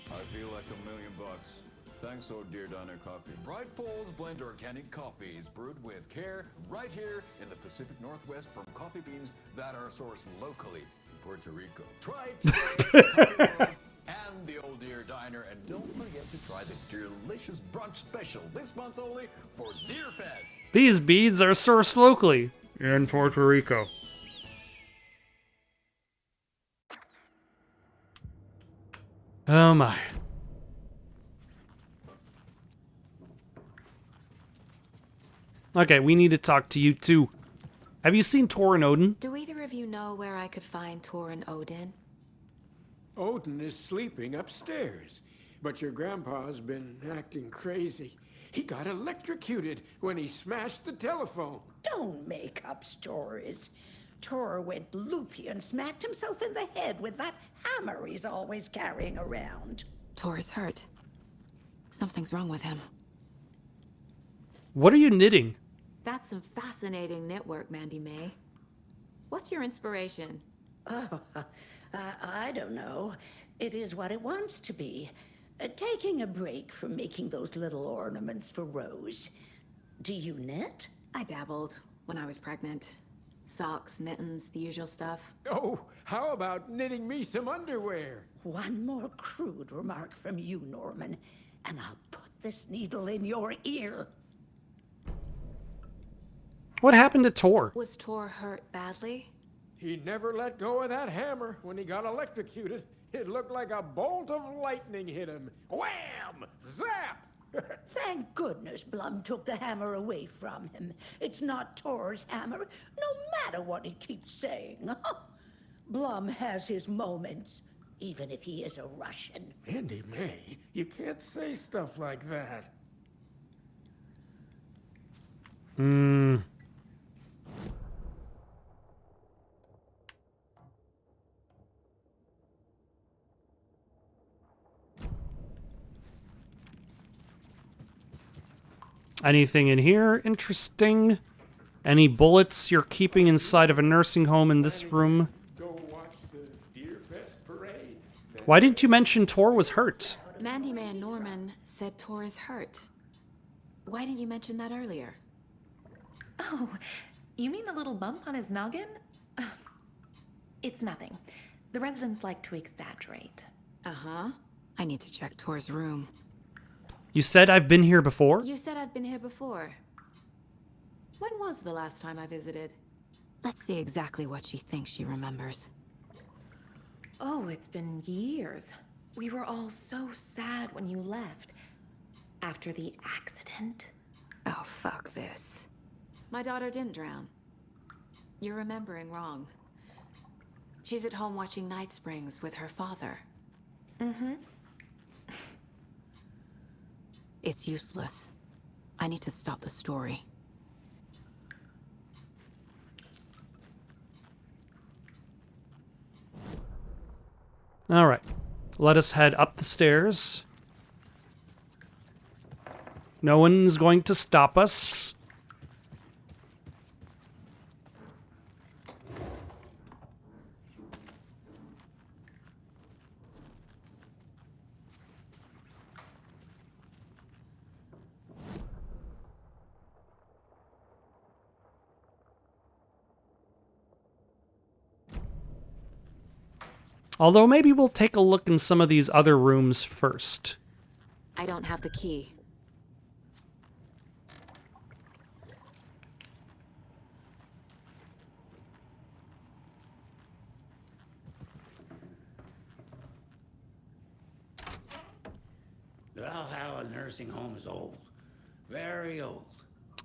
I feel like $1,000,000. Thanks, Old Deer Diner Coffee. Bright Falls Blend Organic Coffee is brewed with care right here in the Pacific Northwest from coffee beans that are sourced locally in Puerto Rico. Try it today at Coffee World and the Old Deer Diner, and don't forget to try the delicious brunch special this month only for Deer Fest. These beads are sourced locally in Puerto Rico. Oh my. Okay, we need to talk to you too. Have you seen Tor and Odin? Do either of you know where I could find Tor and Odin? Odin is sleeping upstairs, but your grandpa's been acting crazy. He got electrocuted when he smashed the telephone. Don't make up stories. Tor went loopy and smacked himself in the head with that hammer he's always carrying around. Tor is hurt. Something's wrong with him. What are you knitting? That's some fascinating knit work, Mandy May. What's your inspiration? Oh, I don't know. It is what it wants to be. Taking a break from making those little ornaments for Rose. Do you knit? I dabbled when I was pregnant. Socks, mittens, the usual stuff. Oh, how about knitting me some underwear? One more crude remark from you, Norman, and I'll put this needle in your ear. What happened to Tor? Was Tor hurt badly? He never let go of that hammer when he got electrocuted. It looked like a bolt of lightning hit him. Wham! Zap! Thank goodness Blum took the hammer away from him. It's not Tor's hammer, no matter what he keeps saying. Blum has his moments, even if he is a Russian. Mandy May, you can't say stuff like that. Anything in here interesting? Any bullets you're keeping inside of a nursing home in this room? Go watch the Deer Fest parade. Why didn't you mention Tor was hurt? Mandy May and Norman said Tor is hurt. Why didn't you mention that earlier? Oh, you mean the little bump on his noggin? It's nothing. The residents like to exaggerate. Uh-huh. I need to check Tor's room. You said I've been here before? You said I'd been here before. When was the last time I visited? Let's see exactly what she thinks she remembers. Oh, it's been years. We were all so sad when you left. After the accident. Oh, fuck this. My daughter didn't drown. You're remembering wrong. She's at home watching Night Springs with her father. Mm-hmm. It's useless. I need to stop the story. All right. Let us head up the stairs. No one's going to stop us. Although maybe we'll take a look in some of these other rooms first. I don't have the key. The Valhalla nursing home is old. Very old.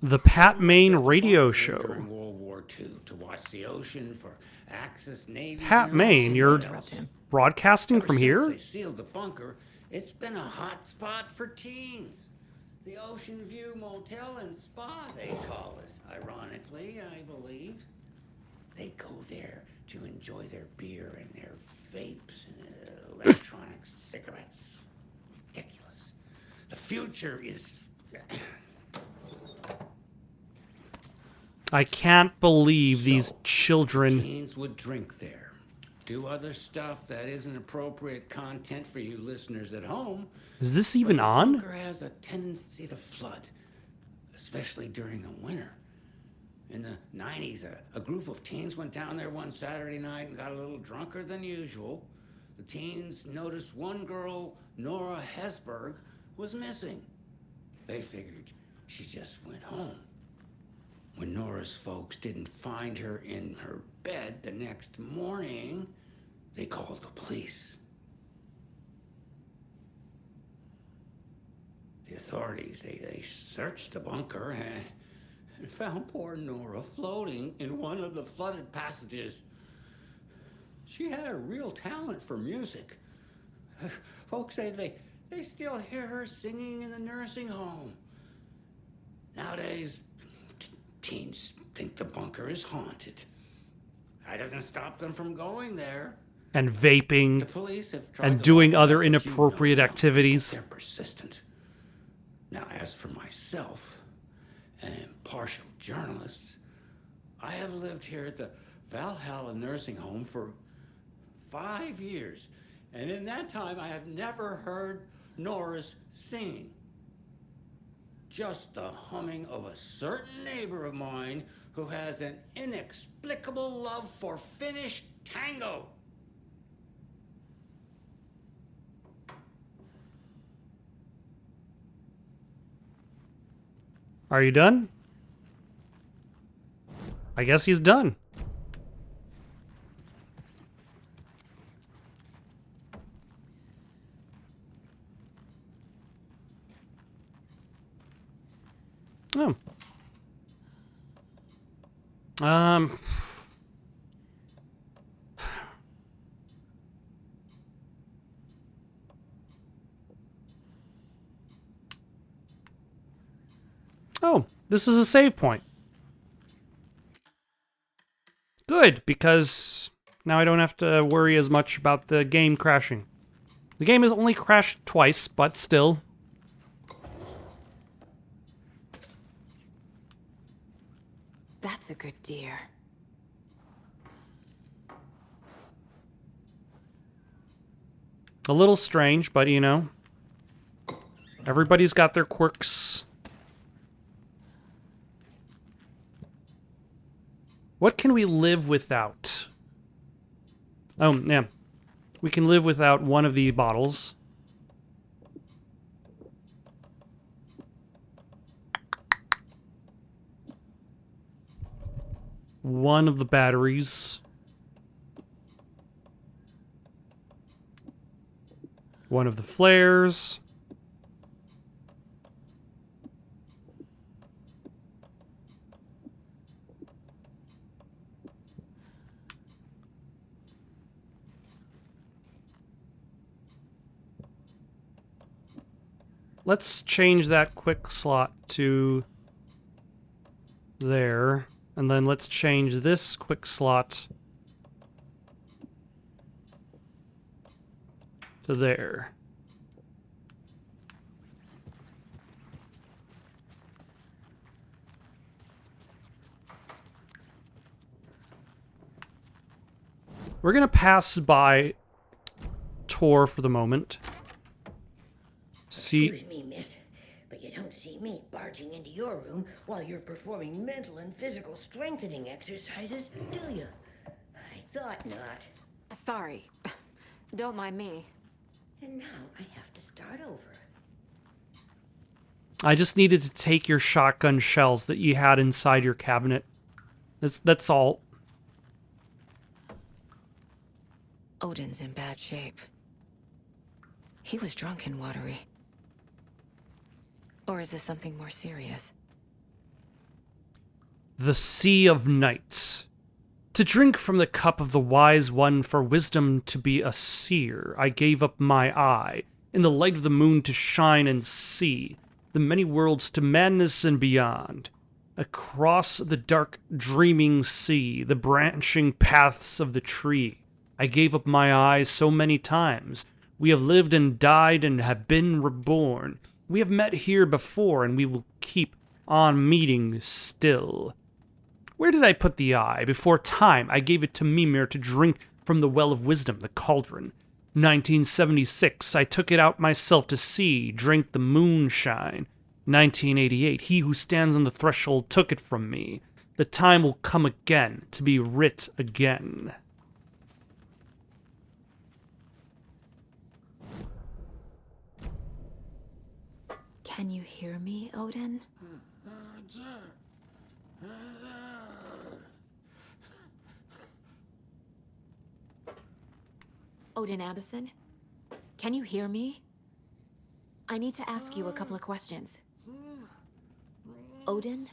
The Pat Maine radio show. During World War II to watch the ocean for Axis Navy. Pat Maine, you're broadcasting from here? They sealed the bunker. It's been a hot spot for teens. The Ocean View Motel and Spa, they call it. Ironically, I believe. They go there to enjoy their beer and their vapes and electronic cigarettes. Ridiculous. The future is... I can't believe these children... Teens would drink there. Do other stuff that isn't appropriate content for you listeners at home. Is this even on? The bunker has a tendency to flood, especially during the winter. In the 90s, a group of teens went down there one Saturday night and got a little drunker than usual. The teens noticed one girl, Nora Hesberg, was missing. They figured she just went home. When Nora's folks didn't find her in her bed the next morning, they called the police. The authorities, they searched the bunker and found poor Nora floating in one of the flooded passages. She had a real talent for music. Folks say they still hear her singing in the nursing home. Nowadays, teens think the bunker is haunted. That doesn't stop them from going there. And vaping. The police have tried and to doing lock other up, but inappropriate activities. They're persistent. Now, as for myself, an impartial journalist, I have lived here at the Valhalla nursing home for 5 years. And in that time, I have never heard Nora's singing. Just the humming of a certain neighbor of mine who has an inexplicable love for Finnish tango. Are you done? I guess he's done. Oh. Oh, this is a save point. Good, because now I don't have to worry as much about the game crashing. The game has only crashed twice, but still. That's a good deer. A little strange, but you know, everybody's got their quirks. What can we live without? Oh, yeah. We can live without one of the bottles. One of the batteries. One of the flares. Let's change that quick slot to there. And then let's change this quick slot to there. We're gonna pass by Tor for the moment. See. Excuse me, miss, but you don't see me barging into your room while you're performing mental and physical strengthening exercises, do you? I thought not. Sorry. Don't mind me. And now I have to start over. I just needed to take your shotgun shells that you had inside your cabinet. That's all. Odin's in bad shape. He was drunk and watery. Or is this something more serious? The Sea of Night. To drink from the cup of the wise one, for wisdom to be a seer, I gave up my eye, in the light of the moon to shine and see the many worlds to madness and beyond. Across the dark, dreaming sea, the branching paths of the tree, I gave up my eyes so many times. We have lived and died and have been reborn. We have met here before, and we will keep on meeting still. Where did I put the eye? Before time, I gave it to Mimir to drink from the well of wisdom, the cauldron. 1976, I took it out myself to see, drink the moonshine. 1988, he who stands on the threshold took it from me. The time will come again, to be writ again. Can you hear me, Odin? Odin Addison? Can you hear me? I need to ask you a couple of questions. Odin?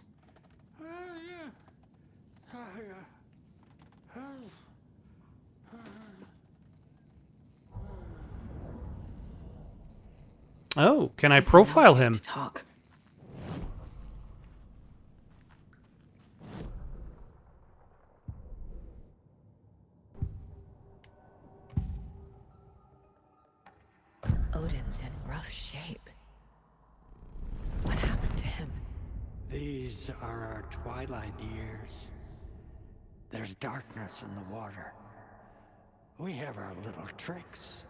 Oh, can I profile him? Talk. Odin's in rough shape. What happened to him? These are our twilight years. There's darkness in the water. We have our little tricks.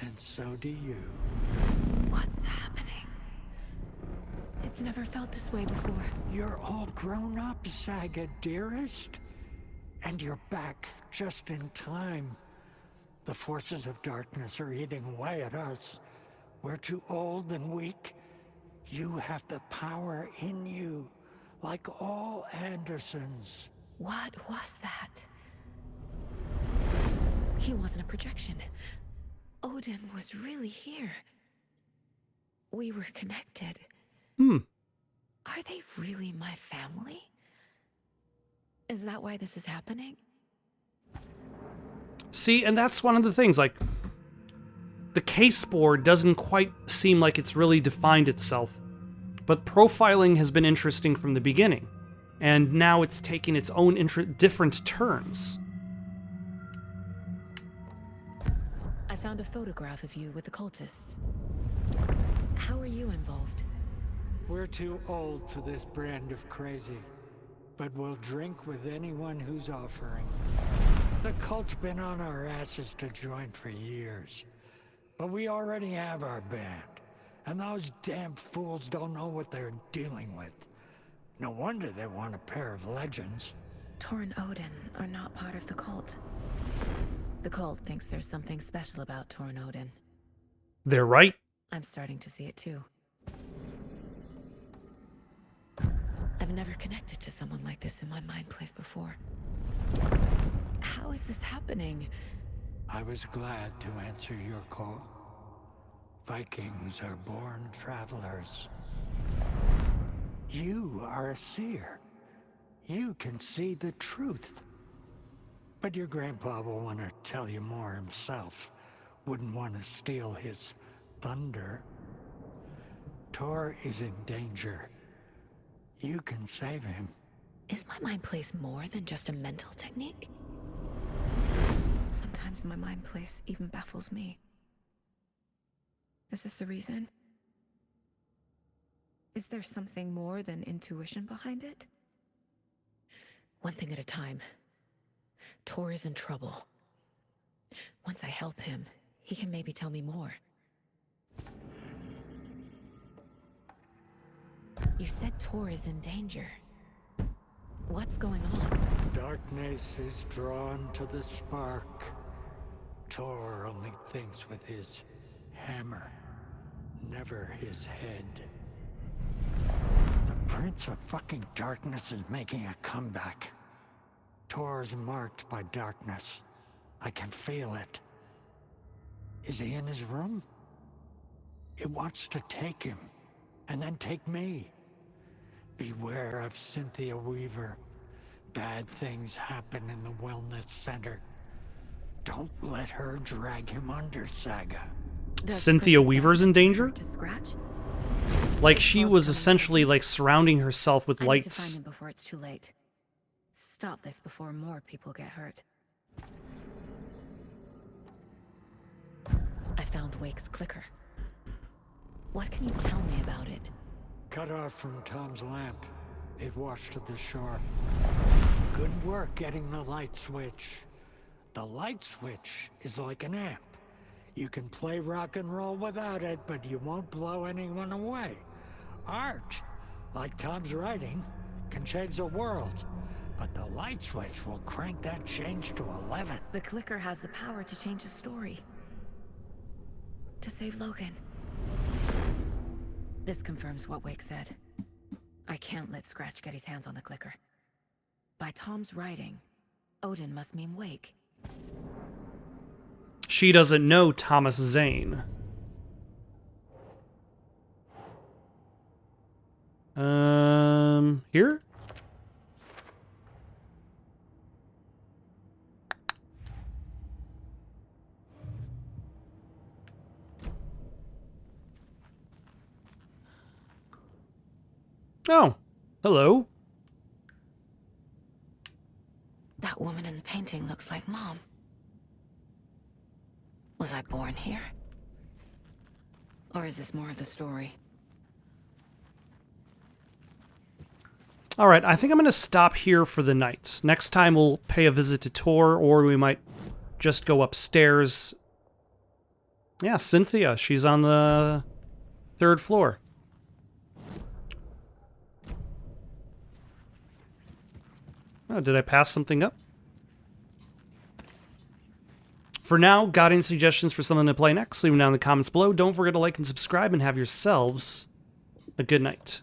And so do you. What's happening? It's never felt this way before. You're all grown up, Saga, dearest. And you're back just in time. The forces of darkness are eating away at us. We're too old and weak. You have the power in you, like all Andersons. What was that? He wasn't a projection. Odin was really here. We were connected. Are they really my family? Is that why this is happening? See, and that's one of the things, like, the case board doesn't quite seem like it's really defined itself, but profiling has been interesting from the beginning, and now it's taking its own different turns. I found a photograph of you with the cultists. How are you involved? We're too old for this brand of crazy, but we'll drink with anyone who's offering. The cult's been on our asses to join for years, but we already have our band, and those damn fools don't know what they're dealing with. No wonder they want a pair of legends. Tor and Odin are not part of the cult. The cult thinks there's something special about Tor and Odin. They're right. I'm starting to see it too. I've never connected to someone like this in my mind place before. How is this happening? I was glad to answer your call. Vikings are born travelers. You are a seer. You can see the truth. But your grandpa will want to tell you more himself. Wouldn't want to steal his thunder. Tor is in danger. You can save him. Is my mind place more than just a mental technique? Sometimes my mind place even baffles me. Is this the reason? Is there something more than intuition behind it? One thing at a time. Tor is in trouble. Once I help him, he can maybe tell me more. You said Tor is in danger. What's going on? Darkness is drawn to the spark. Tor only thinks with his hammer, never his head. The Prince of fucking Darkness is making a comeback. Tor's marked by darkness. I can feel it. Is he in his room? It wants to take him, and then take me. Beware of Cynthia Weaver. Bad things happen in the wellness center. Don't let her drag him under, Saga. Cynthia Weaver's in danger? To Scratch? Like, she was essentially, like, surrounding herself with I need to find lights. him before it's too late. Stop this before more people get hurt. I found Wake's clicker. What can you tell me about it? Cut off from Tom's lamp. It washed to the shore. Good work getting the light switch. The light switch is like an amp. You can play rock and roll without it, but you won't blow anyone away. Art, like Tom's writing, can change the world. But the light switch will crank that change to 11. The clicker has the power to change the story. To save Logan. This confirms what Wake said. I can't let Scratch get his hands on the clicker. By Tom's writing, Odin must mean Wake. She doesn't know Thomas Zane. Here? Oh, hello. That woman in the painting looks like Mom. Was I born here? Or is this more of the story? All right, I think I'm going to stop here for the night. Next time we'll pay a visit to Tor, or we might just go upstairs. Yeah, Cynthia, she's on the 3rd floor. Oh, did I pass something up? For now, got any suggestions for something to play next? Leave them down in the comments below. Don't forget to like and subscribe, and have yourselves a good night.